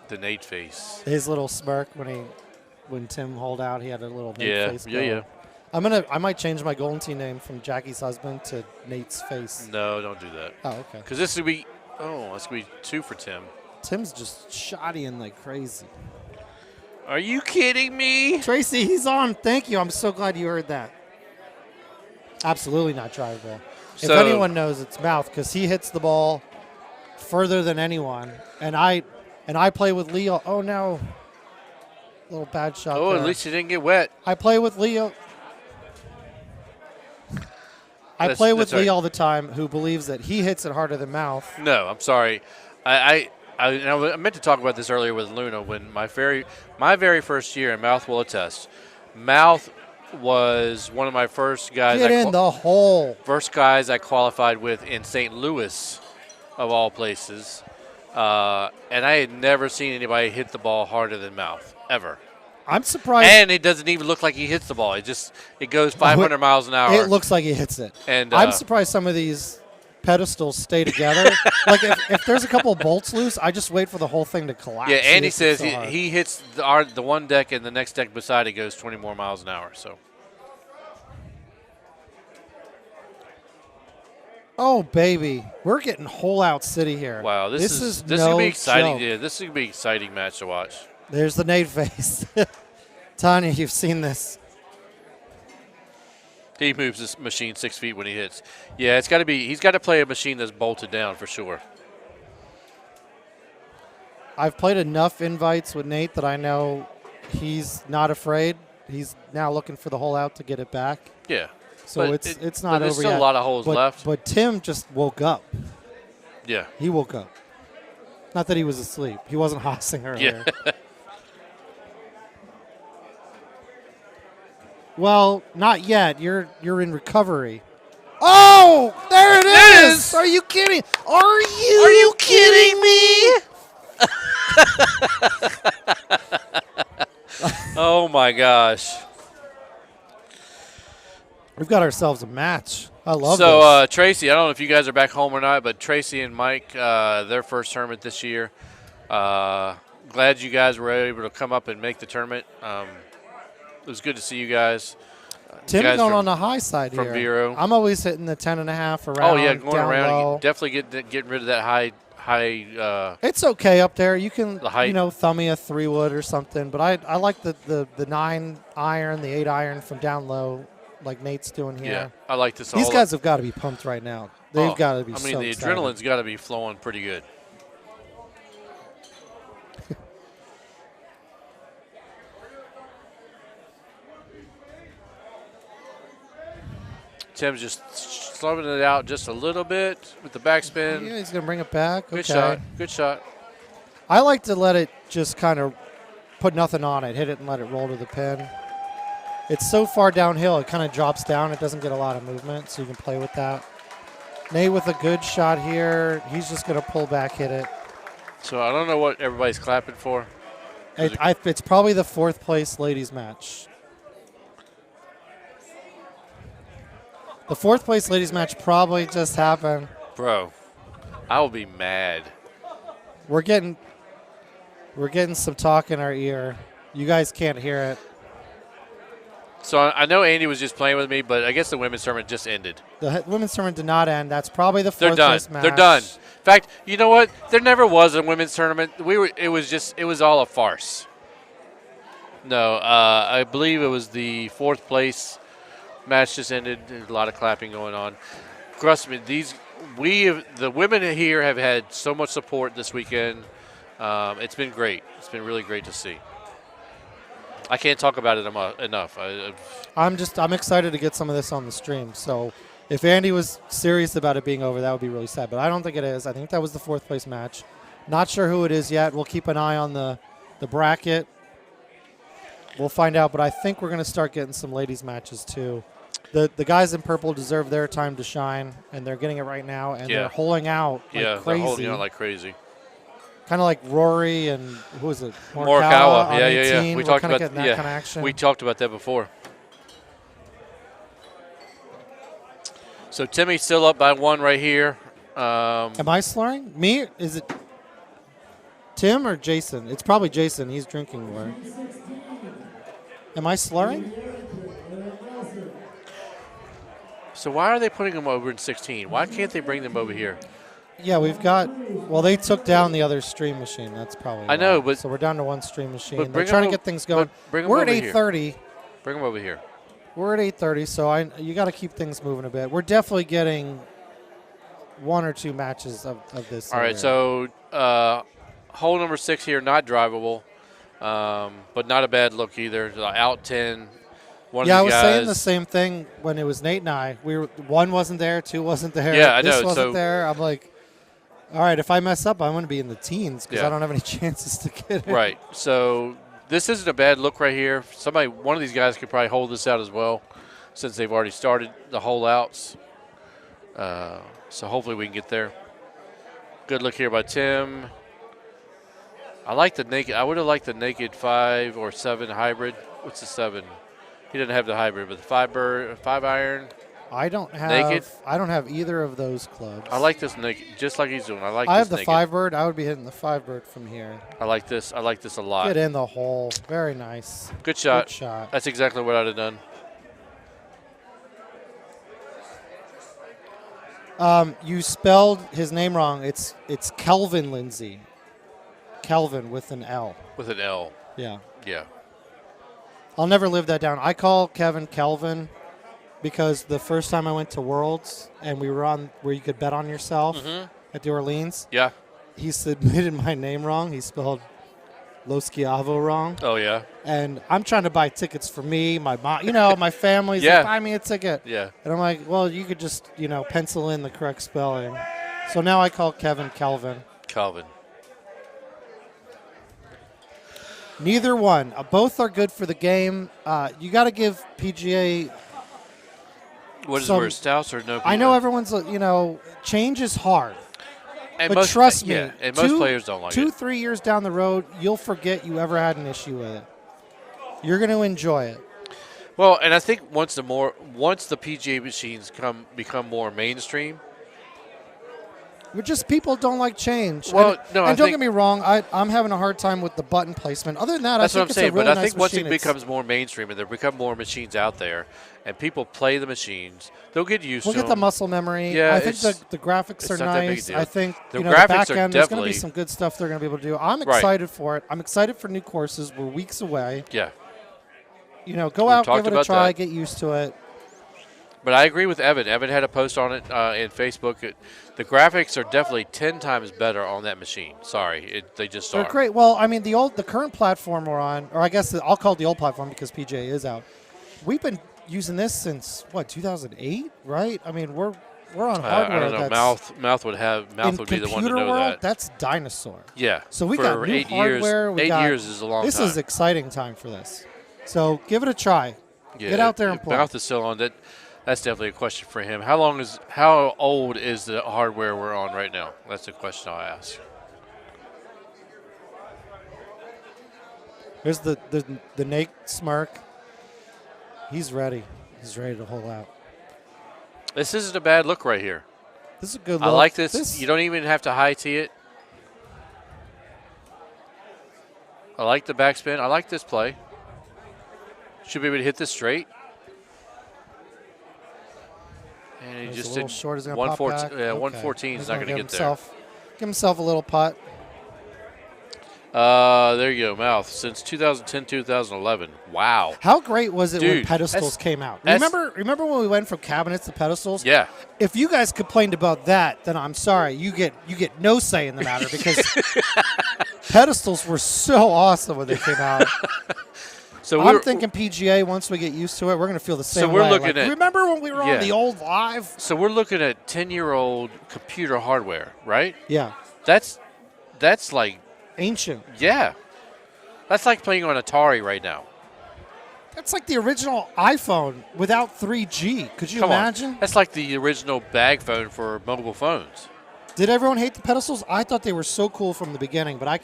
The Nate face. His little smirk when Tim holed out, he had a little Nate Yeah, face. yeah, going. yeah. I might change my Golden Tee name from Jackie's husband to Nate's face. No, don't do that. Oh, okay. Because this would be, this could be 2 for Tim. Tim's just shoddying like crazy. Are you kidding me? Tracy, he's on. Thank you. I'm so glad you heard that. Absolutely not drivable. If So- anyone knows, it's Mouth because he hits the ball further than anyone. And I play with Leo. Oh no, little bad shot. Oh, there. at least you didn't get wet. I play with Leo. That's Lee right. all the time, who believes that he hits it harder than Mouth. No, I'm sorry. I meant to talk about this earlier with Luna when my very first year, and Mouth will attest. Mouth was one of my first guys. Get in the hole. First guys I qualified with in St. Louis, of all places, and I had never seen anybody hit the ball harder than Mouth ever. I'm surprised. And it doesn't even look like he hits the ball. It goes 500 miles an hour. It looks like he hits it. And I'm surprised some of these pedestals stay together. Like if there's a couple of bolts loose, I just wait for the whole thing to collapse. Yeah, Andy hits it says so hard. he hits the one deck and the next deck beside it goes 20 more miles an hour. So. Oh baby, we're getting hole out city here. Wow, this is no gonna be exciting. joke. Yeah, this is gonna be an exciting match to watch. There's the Nate face. Tanya, you've seen this. He moves this machine 6 feet when he hits. Yeah, it's got to be. He's got to play a machine that's bolted down for sure. I've played enough invites with Nate that I know he's not afraid. He's now looking for the hole out to get it back. Yeah. So But it's but not there's over still yet. a lot of holes but, left. But Tim just woke up. Yeah. He woke up. Not that he was asleep. He wasn't hossing earlier. Yeah. Well, not yet. You're in recovery. Oh, there it is! Are you kidding? Are you kidding me? Oh my gosh. We've got ourselves a match. I love So this. Tracy, I don't know if you guys are back home or not, but Tracy and Mike, their first tournament this year. Glad you guys were able to come up and make the tournament. It was good to see you guys. Tim guys going from- on the high side from here. Vero. I'm always hitting the 10.5 around. Oh yeah, going down around, low. definitely getting rid of that high. It's okay up there. You can, The height. thumb me a 3-wood or something. But I like the 9-iron, the 8-iron from down low, like Nate's doing here. Yeah, I like this. These all guys have got to be pumped right now. They've got to be I so mean, the excited. adrenaline's got to be flowing pretty good. Tim's just slowing it out just a little bit with the backspin. Yeah, he's going to bring it back. Good Okay. shot. Good shot. I like to let it just kind of put nothing on it, hit it and let it roll to the pin. It's so far downhill, it kind of drops down. It doesn't get a lot of movement, so you can play with that. Nate with a good shot here. He's just going to pull back, hit it. So I don't know what everybody's clapping for. It's probably the fourth place ladies match. The fourth place ladies match probably just happened. Bro, I will be mad. We're getting some talk in our ear. You guys can't hear it. So I know Andy was just playing with me, but I guess the women's tournament just ended. The women's tournament did not end. That's probably the They're fourth done. place match. They're done. In fact, you know what? There never was a women's tournament. It was all a farce. No, I believe it was the fourth place match just ended. There's a lot of clapping going on. Trust me, the women here have had so much support this weekend. It's been great. It's been really great to see. I can't talk about it enough. I'm excited to get some of this on the stream. So if Andy was serious about it being over, that would be really sad. But I don't think it is. I think that was the fourth place match. Not sure who it is yet. We'll keep an eye on the bracket. We'll find out. But I think we're going to start getting some ladies matches too. The guys in purple deserve their time to shine, and they're getting it right now. And they're holding out like crazy. They're holding out like crazy. Kind of like Rory and who is it? Morikawa. On Yeah. 18. We We're talked kinda about getting that kind of action. We talked about that before. So Timmy's still up by 1 right here. Am I slurring? Me? Is it Tim or Jason? It's probably Jason. He's drinking more. Am I slurring? So why are they putting them over in 16? Why can't they bring them over here? Yeah, we've got. Well, they took down the other stream machine. That's probably. I know, why. but so we're down to one stream machine. but They're bring trying to them get things going. bring them We're at over here. 8:30. Bring them over here. We're at 8:30, so you got to keep things moving a bit. We're definitely getting one or two matches of this. All right, so hole number 6 here, not drivable, but not a bad look either. Out 10. I was saying the same thing when it was Nate and I. One wasn't there, 2 wasn't there. Yeah, I this know. wasn't there. I'm like, all right, if I mess up, I'm going to be in the teens because I don't have any chances to get it. Right. So this isn't a bad look right here. One of these guys could probably hold this out as well, since they've already started the hole outs. So hopefully we can get there. Good look here by Tim. I like the naked. I would have liked the naked 5 or 7 hybrid. What's the 7? He didn't have the hybrid, but the 5 iron. I don't have naked. I don't have either of those clubs. I like this naked, just like he's doing. I have this the naked. 5-bird. I would be hitting the 5-bird from here. I like this. I like this a lot. Get in the hole. Very nice. Good shot. Good shot. That's exactly what I'd have done. You spelled his name wrong. It's Kelvin Lindsay. Kelvin with an L. With an L. Yeah. Yeah. I'll never live that down. I call Kevin Kelvin because the first time I went to Worlds and we were on where you could bet on yourself at the Orleans, Yeah. he submitted my name wrong. He spelled Lo Schiavo wrong. Oh, yeah. And I'm trying to buy tickets for me, my mom, my family's Yeah. like, buy me a ticket. Yeah. And I'm like, well, you could just, pencil in the correct spelling. So now I call Kevin Kelvin. Calvin. Neither one. Both are good for the game. You got to give PGA. What is some- worse, Stouse or no? I know everyone's, change is hard. and But most, trust me, yeah, and most players don't like it. 2-3 years down the road, you'll forget you ever had an issue with it. You're going to enjoy it. Well, and I think once the PGA machines become more mainstream. We're just people don't like change. Well, and, no, and I don't think- get me wrong. I'm having a hard time with the button placement. Other than that, That's I what think I'm saying. it's a really But I nice think once machine. it becomes more mainstream and there become more machines out there, and people play the machines, they'll get used We'll to get the them. muscle memory. Yeah, I think it's- the graphics it's are not that big a nice. deal. I think The the graphics back are end, there's going to definitely- be some good stuff they're going to be able to do. I'm Right. excited for it. I'm excited for new courses. We're weeks away. Yeah. Go out, talked give it a about try, that. get used to it. But I agree with Evan. Evan had a post on it in Facebook. The graphics are definitely 10 times better on that machine. Sorry, they just They're are. great. Well, I mean, the current platform we're on, or I guess I'll call it the old platform because PJ is out. We've been using this since what 2008, right? I mean, we're on I hardware. don't know. That's, Mouth would be the one to computer know world, that. that's dinosaur. Yeah. So we for got new 8 hardware. years. We 8 got, years is a long this time. is exciting time for this. So give it a try. Yeah, Get out there and play. Mouth is still on. That's definitely a question for him. How old is the hardware we're on right now? That's the question I'll ask. There's the Nate smirk. He's ready. He's ready to hold out. This isn't a bad look right here. This is a good look. I like this. You don't even have to high tee it. I like the backspin. I like this play. Should be able to hit this straight. And he There's just a little did short. Is going to pop back. 114 is He's not gonna going to give get there. Give himself a little putt. There you go, Mouth. Since 2010, 2011. Wow. How great was it when Dude, pedestals came out? that's- Remember when we went from cabinets to pedestals? Yeah. If you guys complained about that, then I'm sorry. You get no say in the matter because pedestals were so awesome when they came out. So I'm thinking PGA, once we get used to it, we're going to feel the same way. we're looking at- remember when we were Yeah. on the old Live? So we're looking at 10-year-old computer hardware, right? Yeah. That's like, Ancient. yeah. That's like playing on Atari right now. That's like the original iPhone without 3G. Could you Come imagine? on. That's like the original bag phone for mobile phones. Did everyone hate the pedestals? I thought they were so cool from the beginning, but I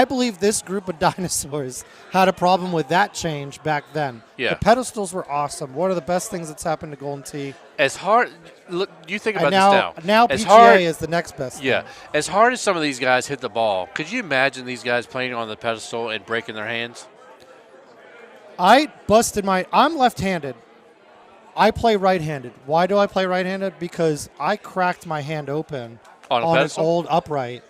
believe this group of dinosaurs had a problem with that change back then. Yeah. The pedestals were awesome. One of the best things that's happened to Golden Tee. As hard, look, you think And about this now As PGA hard, is the next best yeah. thing. As hard as some of these guys hit the ball, could you imagine these guys playing on the pedestal and breaking their hands? I'm left-handed. I play right-handed. Why do I play right-handed? Because I cracked my hand open On a an pedestal? old upright.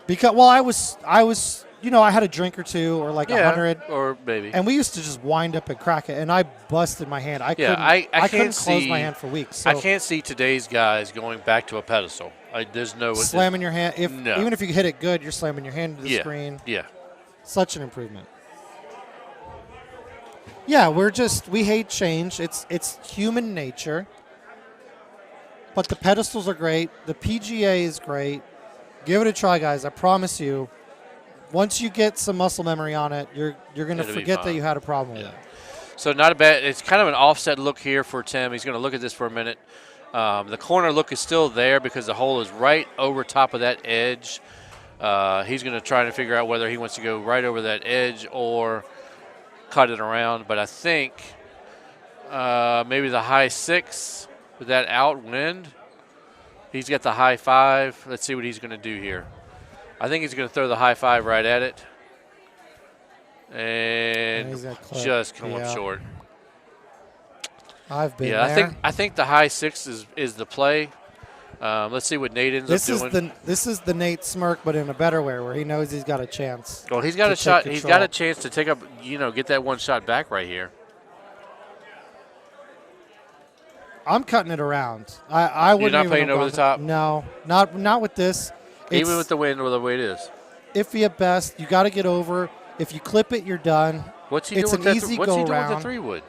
Because I was I had a drink or two or like 100, or maybe. and we used to just wind up and crack it, and I busted my hand. I Yeah, couldn't. I couldn't can't close see- my hand for weeks. So I can't see today's guys going back to a pedestal. There's no slamming your hand. No. Even if you hit it good, you're slamming your hand into the Yeah, screen. yeah. Such an improvement. Yeah, we hate change. It's human nature. But the pedestals are great. The PGA is great. Give it a try, guys. I promise you. Once you get some muscle memory on it, you're going to It'll be forget that fine. you had a problem with Yeah. it. So not a bad. It's kind of an offset look here for Tim. He's going to look at this for a minute. The corner look is still there because the hole is right over top of that edge. He's going to try to figure out whether he wants to go right over that edge or cut it around. But I think maybe the high 6 with that outwind. He's got the high 5. Let's see what he's going to do here. I think he's going to throw the high 5 right at it. And he's gonna clip. just come up Yeah. short. I've been Yeah, there. I think the high 6 is the play. Let's see what Nate ends up doing. This is the Nate smirk, but in a better way, where he knows he's got a chance. Well, he's got to a shot. take He's control. got a chance to take up, get that one shot back right here. I'm cutting it around. I wouldn't. not even playing have over gone the top? No, not with this. Even It's with the wind or the way it is. iffy at best. You got to get over. If you clip it, you're done. What's he It's doing an with easy What's he go doing with round. the 3-wood?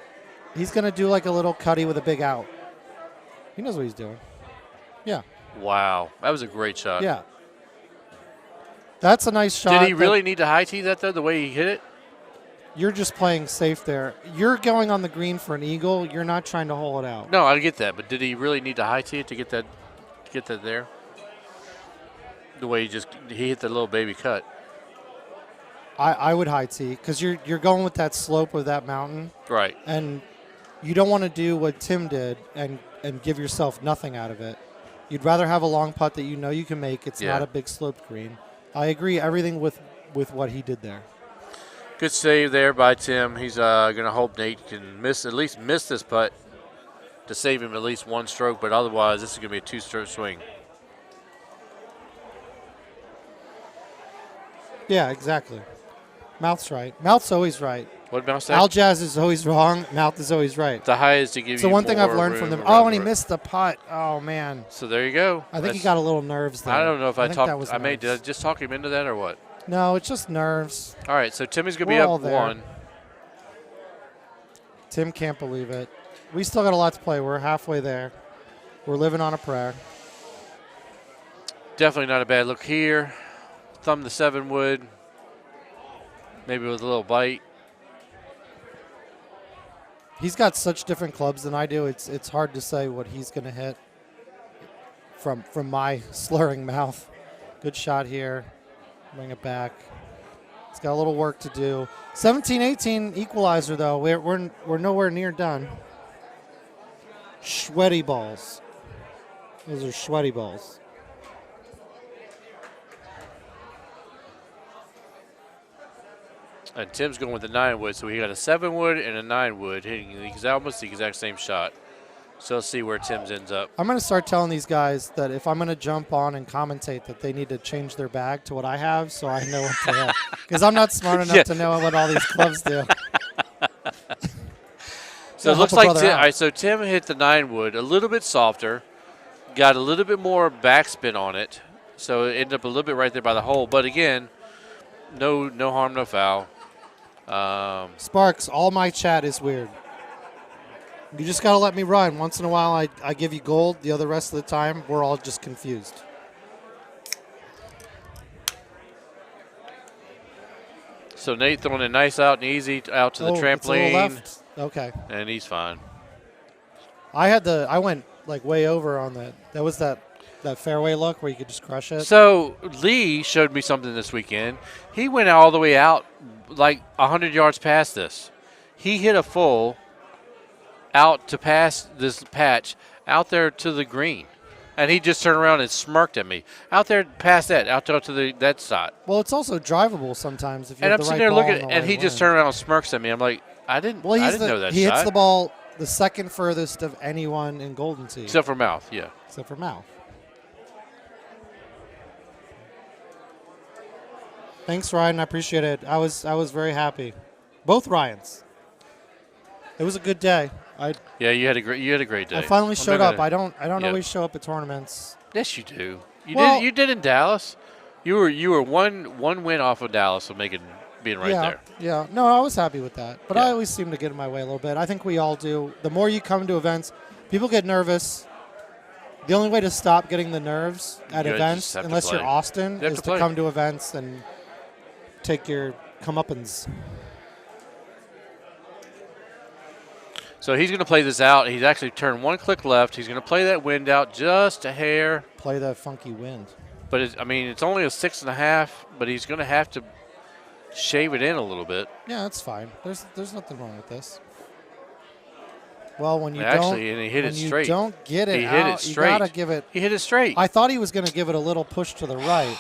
He's gonna do like a little cutty with a big out. He knows what he's doing. Yeah, Wow, that was a great shot. yeah. That's a nice shot. Did he that- really need to high tee that though? The way he hit it? You're just playing safe there. You're going on the green for an eagle. You're not trying to hole it out. No, I get that, but did he really need to high tee it to get that there? The way he hit the little baby cut. I would high tee because you're going with that slope of that mountain, Right. and you don't want to do what Tim did and give yourself nothing out of it. You'd rather have a long putt that you know you can make. It's Yeah. not a big sloped green. I agree everything with what he did there. Good save there by Tim. He's going to hope Nate can at least miss this putt to save him at least one stroke, but otherwise this is going to be a 2-stroke swing. Yeah, exactly. Mouth's right. Mouth's always right. What about that? Aljaz is always wrong. Mouth is always right. The high is to give So you one thing I've more learned from room them. around Oh, and he the- missed the putt. Oh man. So there you go. I think he That's- got a little nerves there. I don't know if I think talked. that was Did I nerves. just talk him into that or what? No, it's just nerves. All right, so Timmy's going to be We're all up there. 1. Tim can't believe it. We still got a lot to play. We're halfway there. We're living on a prayer. Definitely not a bad look here. Thumb the 7 wood. Maybe with a little bite. He's got such different clubs than I do. It's hard to say what he's going to hit from my slurring mouth. Good shot here. Bring it back. He's got a little work to do. 17-18 equalizer, though. We're nowhere near done. Sweaty balls. Those are sweaty balls. And Tim's going with the 9 wood, so he got a 7 wood and a 9 wood, hitting almost the exact same shot. So let's see where Tim's ends up. I'm going to start telling these guys that if I'm going to jump on and commentate, that they need to change their bag to what I have, so I know what to hit. Because I'm not smart enough to know what all these clubs do. So it looks like Tim hit the 9 wood a little bit softer, got a little bit more backspin on it, so it ended up a little bit right there by the hole. But again, no harm, no foul. Sparks, all my chat is weird. You just got to let me run. Once in a while, I give you gold. The other rest of the time, we're all just confused. So Nate throwing it nice out and easy out to the It's a little trampoline. left. Okay. And he's fine. I went like way over on that. That was that fairway look where you could just crush it. So Lee showed me something this weekend. He went all the way out like 100 yards past this. He hit a full out to pass this patch out there to the green. And he just turned around and smirked at me. Out there past that, out to that side. Well, it's also drivable sometimes if you And have I'm the sitting right there ball looking, and the and right he just wind. turned around and smirks at me. I'm like, I didn't know that he shot. hits the ball the second furthest of anyone in Golden Tee. Except for Mouth, yeah. Except for Mouth. Thanks, Ryan. I appreciate it. I was very happy. Both Ryans. It was a good day. Yeah, you had a great day. I finally showed up. gonna- I don't Yeah. always show up at tournaments. Yes, you do. Well- You did in Dallas. You were one win off of Dallas of being right yeah, there. Yeah. No, I was happy with that. But Yeah. I always seem to get in my way a little bit. I think we all do. The more you come to events, people get nervous. The only way to stop getting the nerves at You events, just have to unless you're play. Austin, You have is to to play. come to events and take your comeuppance. So he's going to play this out. He's actually turned one click left. He's going to play that wind out just a hair. Play that funky wind. But it's only a 6.5. But he's going to have to shave it in a little bit. Yeah, that's fine. There's nothing wrong with this. Well, when you Actually, and he hit it straight. you don't get it He out, hit it straight. you gotta give it. He hit it straight. I thought he was going to give it a little push to the right.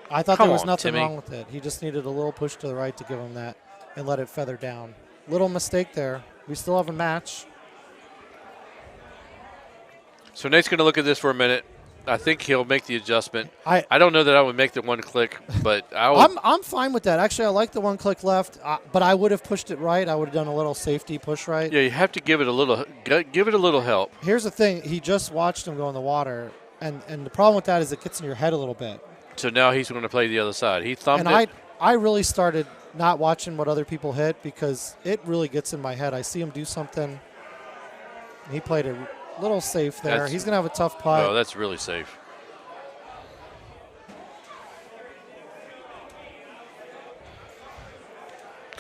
I thought Come there was on, nothing Timmy. wrong with it. He just needed a little push to the right to give him that and let it feather down. Little mistake there. We still have a match. So Nate's going to look at this for a minute. I think he'll make the adjustment. I don't know that I would make the one click, but I would. I'm fine with that. Actually, I like the one click left, but I would have pushed it right. I would have done a little safety push right. Yeah, you have to give it a little help. Here's the thing. He just watched him go in the water, and the problem with that is it gets in your head a little bit. So now he's going to play the other side. He thumbed And it. I really started not watching what other people hit because it really gets in my head. I see him do something. He played a little safe there. That's- He's going to have a tough putt. Oh, that's really safe.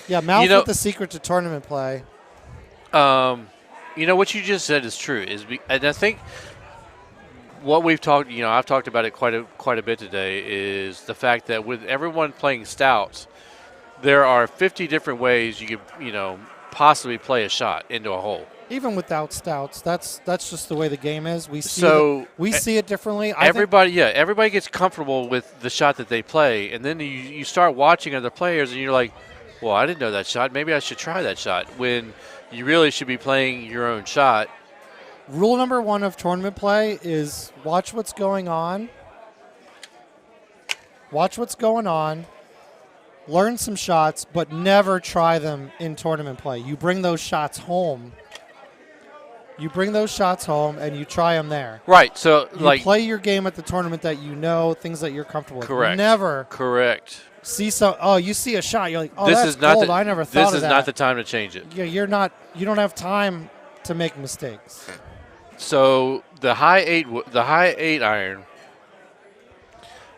Yeah, Mouth You know- with the secret to tournament play. What you just said is true. And I think what we've talked, I've talked about it quite a bit today, is the fact that with everyone playing stouts, there are 50 different ways you could, possibly play a shot into a hole. Even without stouts, that's just the way the game is. We see So, we see it differently. I think Everybody gets comfortable with the shot that they play, and then you start watching other players, and you're like, well, I didn't know that shot. Maybe I should try that shot. When you really should be playing your own shot. rule number one of tournament play is watch what's going on. Watch what's going on. Learn some shots, but never try them in tournament play. You bring those shots home. You bring those shots home and you try them there. Right. So, You play your game at the tournament that you know, things that you're comfortable with. Correct. Never Correct. see some. Oh, you see a shot. You're like, oh, this that's is not gold. the, I never thought This of is that. not the time to change it. Yeah, you're not. You don't have time to make mistakes. So the high eight iron,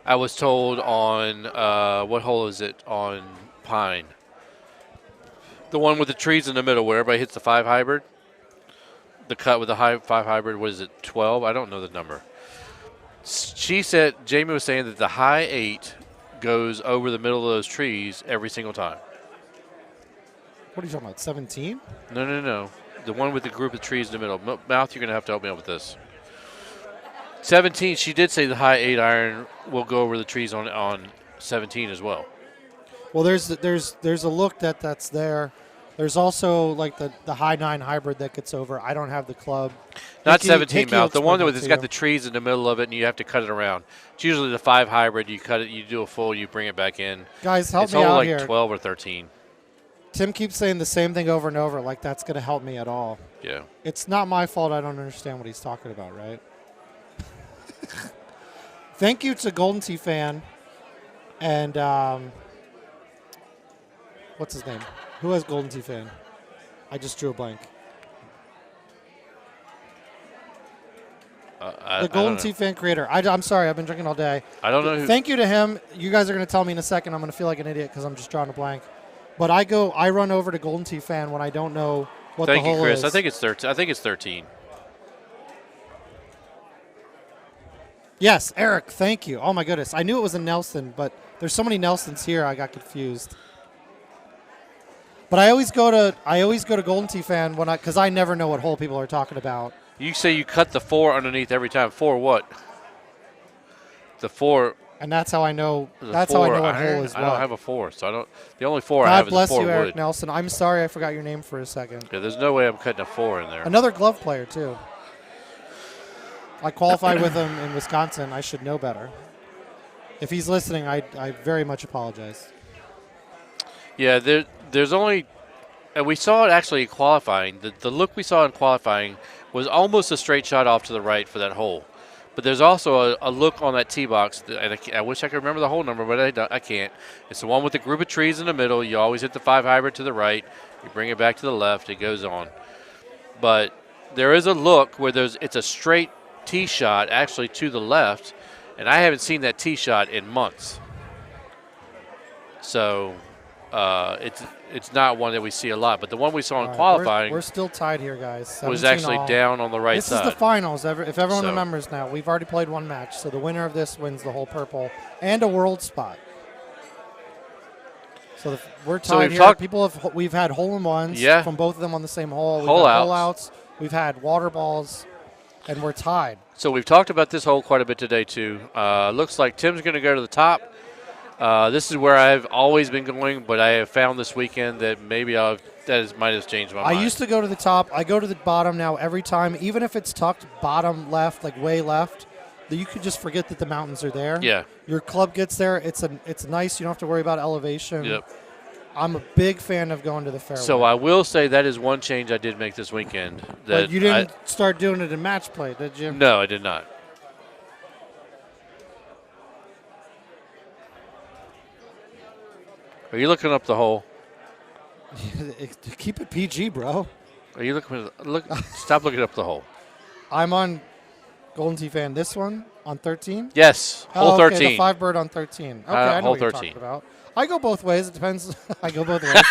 I was told on what hole is it on Pine? The one with the trees in the middle where everybody hits the 5 hybrid. The cut with the 5 hybrid, what is it, 12? I don't know the number. She said, Jamie was saying that the high 8 goes over the middle of those trees every single time. What are you talking about? 17? No. The one with the group of trees in the middle. Mouth, you're going to have to help me out with this. 17, she did say the high 8 iron will go over the trees on 17 as well. Well, there's a look that's there. There's also like the high 9 hybrid that gets over. I don't have the club. Not Hickey- 17 Hickey mouth. The one explained that's to got you. the trees in the middle of it, and you have to cut it around. It's usually the 5 hybrid. You cut it. You do a full. You bring it back in. Guys, help It's me all out like here. 12 or 13. Tim keeps saying the same thing over and over, like that's going to help me at all. Yeah. It's not my fault. I don't understand what he's talking about, right? Thank you to Golden Tee fan and what's his name? Who has Golden Tee fan? I just drew a blank. The Golden Tee fan creator. I'm sorry. I've been drinking all day. I don't know who. Thank you to him. You guys are going to tell me in a second. I'm going to feel like an idiot because I'm just drawing a blank. But I run over to Golden Tee fan when I don't know what Thank the you, hole Chris. is. I think it's 13. I think it's 13. Yes, Eric. Thank you. Oh my goodness. I knew it was a Nelson, but there's so many Nelsons here. I got confused. But I always go to Golden Tee fan because I never know what hole people are talking about. You say you cut the 4 underneath every time. 4 what? The 4. And that's how I know. The That's 4 how I know what iron? hole is I what. don't have a 4, so I don't. The only 4 I God have is a bless 4 you, Eric wood. Nelson. I'm sorry I forgot your name for a second. Yeah, there's no way I'm cutting a 4 in there. Another glove player too. I qualified with him in Wisconsin. I should know better. If he's listening, I very much apologize. Yeah, there's only, and we saw it actually in qualifying. The look we saw in qualifying was almost a straight shot off to the right for that hole. But there's also a look on that tee box, and I wish I could remember the hole number, but I can't. It's the one with the group of trees in the middle. You always hit the 5 hybrid to the right. You bring it back to the left. It goes on. But there is a look where it's a straight tee shot actually to the left, and I haven't seen that tee shot in months. So it's not one that we see a lot. But the one we saw in All right, qualifying we're still tied here, guys. was 17 actually all. down on the right This side. is the finals. If everyone So- remembers now, we've already played one match. So the winner of this wins the whole purple and a world spot. So we're tied So we've here. talked- We've had hole in ones Yeah. from both of them on the same hole. We've Hole had outs. hole outs. We've had water balls, and we're tied. So we've talked about this hole quite a bit today, too. Looks like Tim's going to go to the top. This is where I've always been going, but I have found this weekend that maybe might have changed my I mind. used to go to the top. I go to the bottom now every time, even if it's tucked bottom left, like way left. That you could just forget that the mountains are there. Yeah. Your club gets there. It's nice. You don't have to worry about elevation. Yep. I'm a big fan of going to the fairway. So I will say that is one change I did make this weekend. That but you didn't start doing it in match play, did you? No, I did not. Are you looking up the hole? Keep it PG, bro. Are you looking? Stop looking up the hole. I'm on Golden Tee fan. This one on 13. Yes, hole Oh, okay, 13. the 5 on 13. Okay, I know hole what you're 13. talking about. I go both ways. It depends. I go both ways.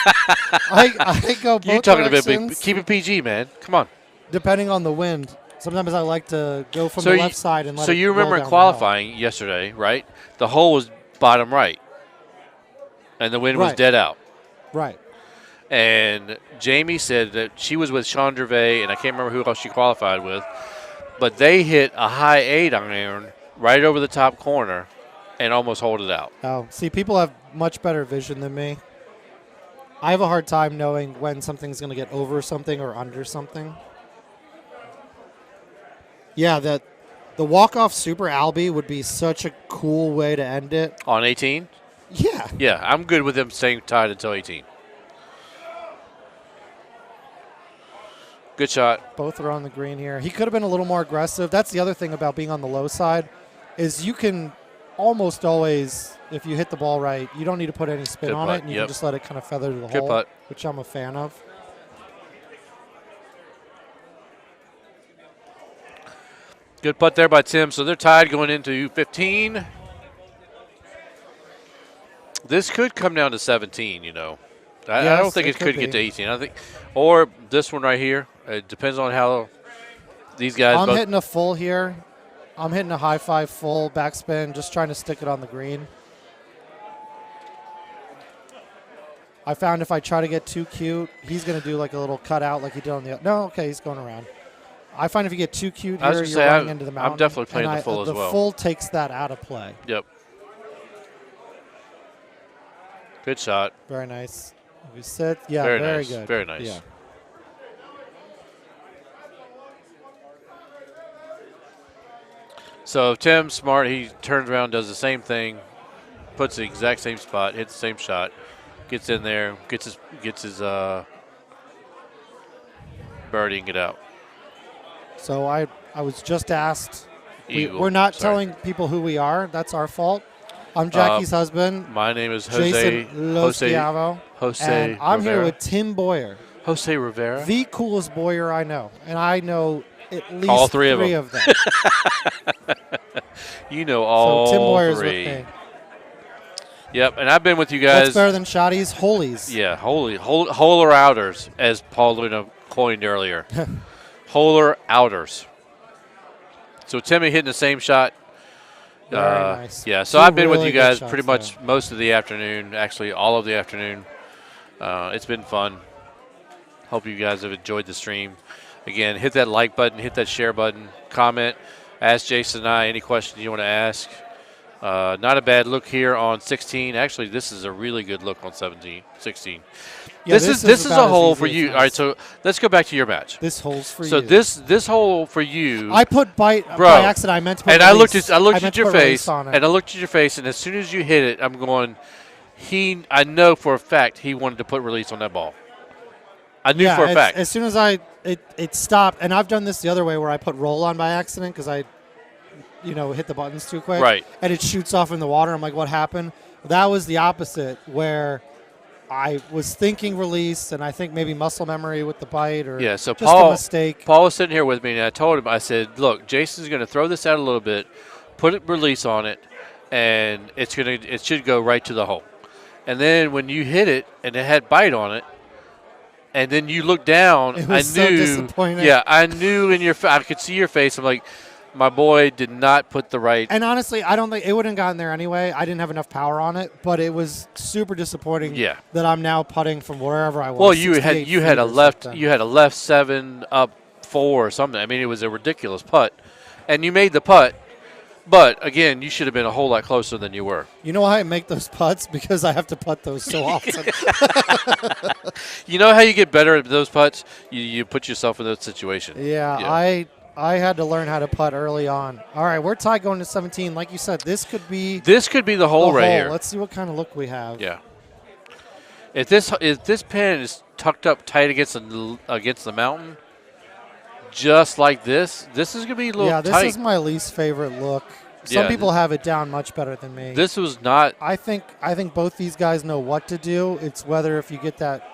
I go both You talking about directions, keep it PG, man? Come on. depending on the wind. Sometimes I like to go from So the you- left side and let So it you roll remember in down the hill. qualifying yesterday, right? The hole was bottom right, and the wind was Right. dead out. Right. And Jamie said that she was with Sean Gervais, and I can't remember who else she qualified with, but they hit a high 8 iron right over the top corner and almost hold it out. Oh, see, people have much better vision than me. I have a hard time knowing when something's going to get over something or under something. Yeah, the walk-off Super Albie would be such a cool way to end it. On 18? Yeah. Yeah, I'm good with them staying tied until 18. Good shot. Both are on the green here. He could have been a little more aggressive. That's the other thing about being on the low side is you can almost always, if you hit the ball right, you don't need to put any spin Good on putt, it, and you yep. can just let it kind of feather to the Good hole, putt. which I'm a fan of. Good putt there by Tim. So they're tied going into 15. This could come down to 17, I Yes, don't think it it could could get to be. 18. I think, or this one right here. It depends on how these guys I'm both. hitting a full here. I'm hitting a high five full backspin, just trying to stick it on the green. I found if I try to get too cute, he's going to do like a little cutout like he did on the. No, okay, he's going around. I find if you get too cute I was here, gonna you're say, running I'm- into the I'm mountain. definitely playing and the full as well. The full takes that out of play. Yep. Good shot. Very nice. We sit. Yeah, Very very nice, good. very nice. Yeah. So if Tim's smart, he turns around, does the same thing, puts the exact same spot, hits the same shot, gets in there, gets his birdie and get out. So I was just asked. Eagle. We're not Sorry. telling people who we are. That's our fault. I'm Jackie's husband, My name is Jose Jason Loschiavo, Jose and I'm here Rivera. with Tim Boyer, Jose Rivera. the coolest Boyer I know, and I know at least All three of them. You know all so Tim Boyer's three. with me. Yep, and I've been with you What's guys. better than Shotties? Holies. Yeah, holer outers, as Paul Luna coined earlier. Holer outers. So Timmy hitting the same shot. Very nice. Yeah, so Two I've been with really you good guys shots pretty much most of the afternoon, actually all of the afternoon. It's been fun. Hope you guys have enjoyed the stream. Again, hit that like button, hit that share button, comment, ask Jason and I any questions you want to ask. Not a bad look here on 16. Actually, this is a really good look on 16. Yeah, this is about a as hole easy for as you. nice. All right, so let's go back to your match. This hole's for So you. this hole for you. I put bite Bro, by accident. I meant to put and release. I looked meant at to your put release face, on it. and I looked at your face, and as soon as you hit it, I'm going. I know for a fact he wanted to put release on that ball. I knew for a fact. As soon as it stopped, and I've done this the other way where I put roll on by accident because I, hit the buttons too quick. Right. And it shoots off in the water. I'm like, what happened? That was the opposite where I was thinking release, and I think maybe muscle memory with the bite or Yeah, so just Paul- a mistake. Paul was sitting here with me, and I told him, I said, look, Jason's going to throw this out a little bit, put it release on it, and it should go right to the hole. And then when you hit it and it had bite on it, and then you look down, It was I so knew. disappointing. Yeah, I knew I could see your face. I'm like, my boy did not put the right. And honestly, I don't think it wouldn't have gotten there anyway. I didn't have enough power on it, but it was super disappointing. Yeah. That I'm now putting from wherever I was. Well, you 68 had feet a or left something. you had a left 7 up 4 or something. I mean, it was a ridiculous putt, and you made the putt. But again, you should have been a whole lot closer than you were. You know why I make those putts? Because I have to putt those so often. You know how you get better at those putts? You put yourself in that situation. Yeah, I had to learn how to putt early on. All right, we're tied going to 17. Like you said, this could be The hole the right hole. here. Let's see what kind of look we have. Yeah. If this pin is tucked up tight against the mountain, just like this is gonna be a little Yeah, this tight. is my least favorite look. Some Yeah, people have it down much better than me. This was not. I think both these guys know what to do. It's whether if you get that,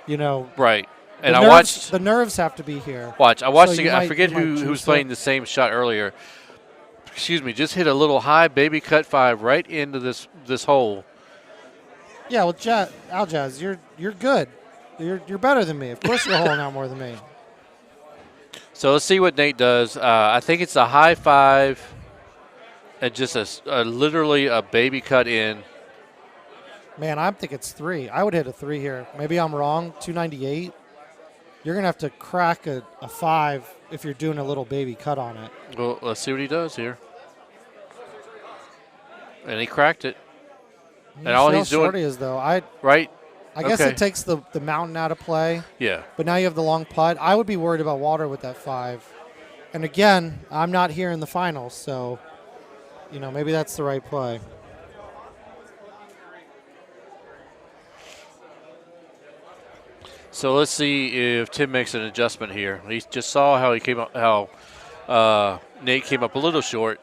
Right. And the I nerves, watched. the nerves have to be here. I watched. So you I might- forget you might who was juice playing it. the same shot earlier. Excuse me. Just hit a little high baby cut 5 right into this hole. Yeah, well, Aljaz, you're good. You're better than me. Of course, you're holding out more than me. So let's see what Nate does. I think it's a high 5 and just literally a baby cut in. Man, I think it's 3. I would hit a 3 here. Maybe I'm wrong. 298. You're gonna have to crack a 5 if you're doing a little baby cut on it. Well, let's see what he does here. And he cracked it. And all See how he's doing, short he is, though. I right? guess Okay. it takes the mountain out of play. Yeah. But now you have the long putt. I would be worried about water with that 5. And again, I'm not here in the finals, so maybe that's the right play. So let's see if Tim makes an adjustment here. He just saw how he came up, how Nate came up a little short.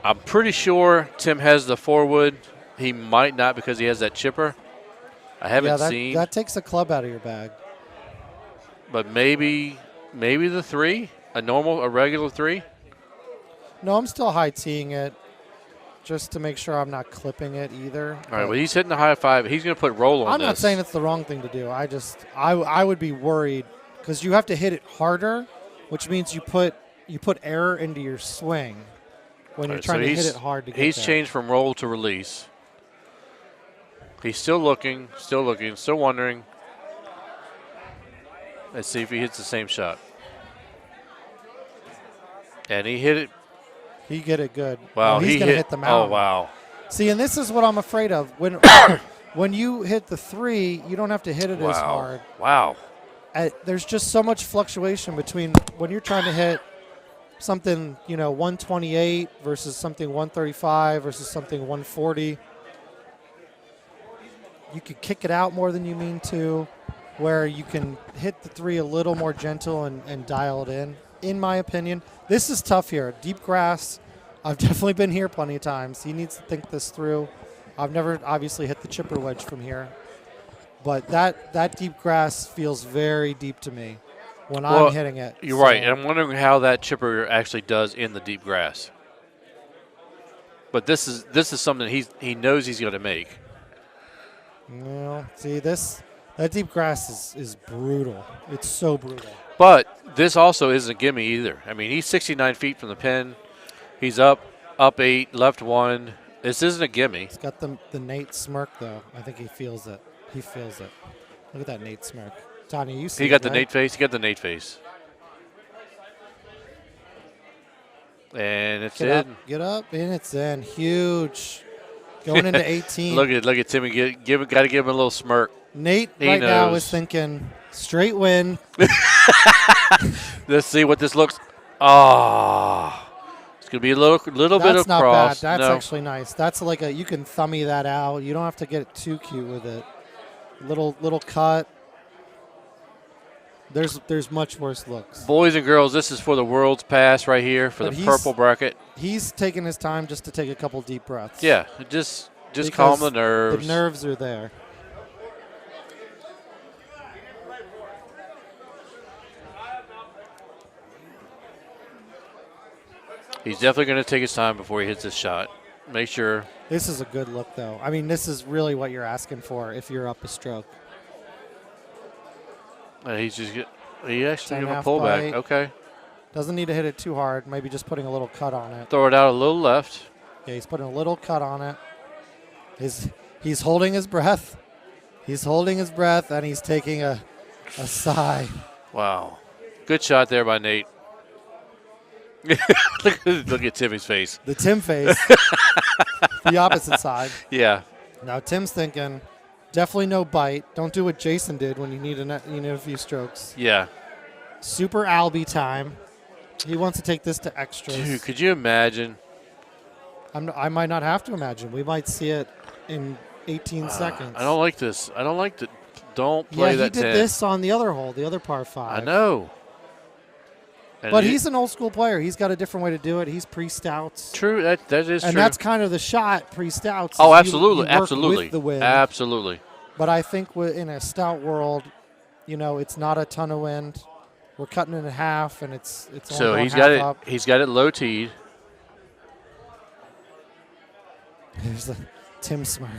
I'm pretty sure Tim has the 4-wood. He might not because he has that chipper. I haven't seen. That takes a club out of your bag. But maybe the 3, a regular 3. No, I'm still high teeing it just to make sure I'm not clipping it either. All right, well, he's hitting the high 5. He's going to put roll on I'm this. not saying it's the wrong thing to do. I would be worried because you have to hit it harder, which means you put error into your swing when you're trying to hit it hard to get He's there. changed from roll to release. He's still looking, still wondering. Let's see if he hits the same shot. And he hit it. He get it good. Wow, oh, he's he going to hit the mountain. Oh, wow. See, and this is what I'm afraid of. When you hit the 3, you don't have to hit it as hard. Wow. There's just so much fluctuation between when you're trying to hit something, 128 versus something 135 versus something 140. You could kick it out more than you mean to, where you can hit the 3 a little more gentle and dial it in my opinion. This is tough here. Deep grass. I've definitely been here plenty of times. He needs to think this through. I've never obviously hit the chipper wedge from here. But that deep grass feels very deep to me when I'm hitting it. You're right. And I'm wondering how that chipper actually does in the deep grass. But this is something he knows he's going to make. See, that deep grass is brutal. It's so brutal. But this also isn't a gimme either. I mean, he's 69 feet from the pin. He's up 8, left 1. This isn't a gimme. He's got the Nate smirk, though. I think he feels it. He feels it. Look at that Nate smirk. Tanya, you see He got the right? Nate face. He got the Nate face. And it's in. Get up, and it's in. Huge. Going into 18. Look at Timmy. Got to give him a little smirk. Nate He right now knows. is thinking straight win. Let's see what this looks. It's gonna be a little bit of That's not cross. bad. That's No. actually nice. That's like you can thummy that out. You don't have to get too cute with it. Little cut. There's much worse looks. Boys and girls, this is for the world's pass right here for But the purple bracket. He's taking his time just to take a couple deep breaths. Yeah, just Because calm the nerves. The nerves are there. He's definitely going to take his time before he hits this shot. Make sure. This is a good look, though. I mean, this is really what you're asking for if you're up a stroke. He actually give a 10.5 pullback. bite. Okay. Doesn't need to hit it too hard. Maybe just putting a little cut on it. Throw it out a little left. Yeah, he's putting a little cut on it. He's holding his breath. He's holding his breath, and he's taking a sigh. Wow. Good shot there by Nate. look at Timmy's face. The Tim face. The opposite side. Yeah. Now Tim's thinking, definitely no bite. Don't do what Jason did when you need a few strokes. Yeah. Super Albie time. He wants to take this to extras. Dude, could you imagine? I might not have to imagine. We might see it in 18 seconds. I don't like this. I don't like that. Don't play that he did 10. this on the other hole, the other par 5. I know. And But he's an old school player. He's got a different way to do it. He's pre-stouts. true. That is And true. that's kind of the shot, pre-stouts. Oh, is absolutely, you work absolutely, with the wind. absolutely. But I think in a stout world, it's not a ton of wind. We're cutting it in half, and it's only So going he's half got it. up. He's got it low teed. There's the Tim smirk.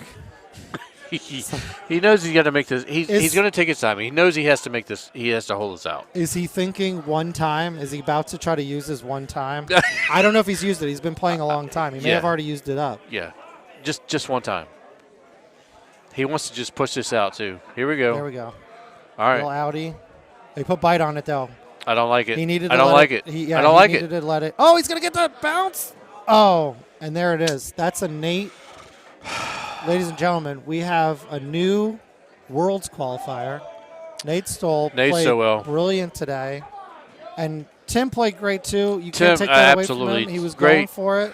He knows he's got to make this. He's going to take his time. He knows he has to make this. He has to hold this out. Is he thinking one time? Is he about to try to use his one time? I don't know if he's used it. He's been playing a long time. He may Yeah. have already used it up. Yeah, just one time. He wants to just push this out too. Here we go. There we go. All Little right. Audi. They put bite on it, though. I don't like it. He needed. I to don't let like it. I don't like he it. needed to let it. Oh, he's gonna get the bounce. Oh, and there it is. That's a Nate. Ladies and gentlemen, we have a new Worlds qualifier. Nate Stoll Nate played so well. brilliant today, and Tim played great too. You Tim, can't take that away absolutely. from him. He was Great. going for it.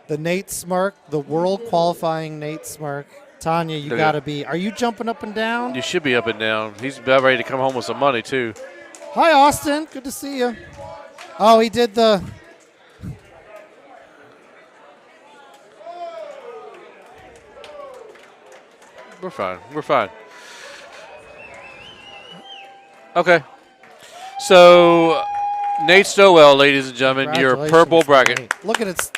The Nate smirk, the world qualifying Nate smirk. Tanya, you Look got to at- be. Are you jumping up and down? You should be up and down. He's about ready to come home with some money too. Hi, Austin. Good to see you. Oh, he did the We're fine. We're fine. Okay. So, Nate Stowell, ladies and gentlemen, your purple Congratulations, bracket. Nate. Look at it.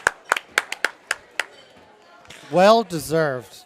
Well deserved.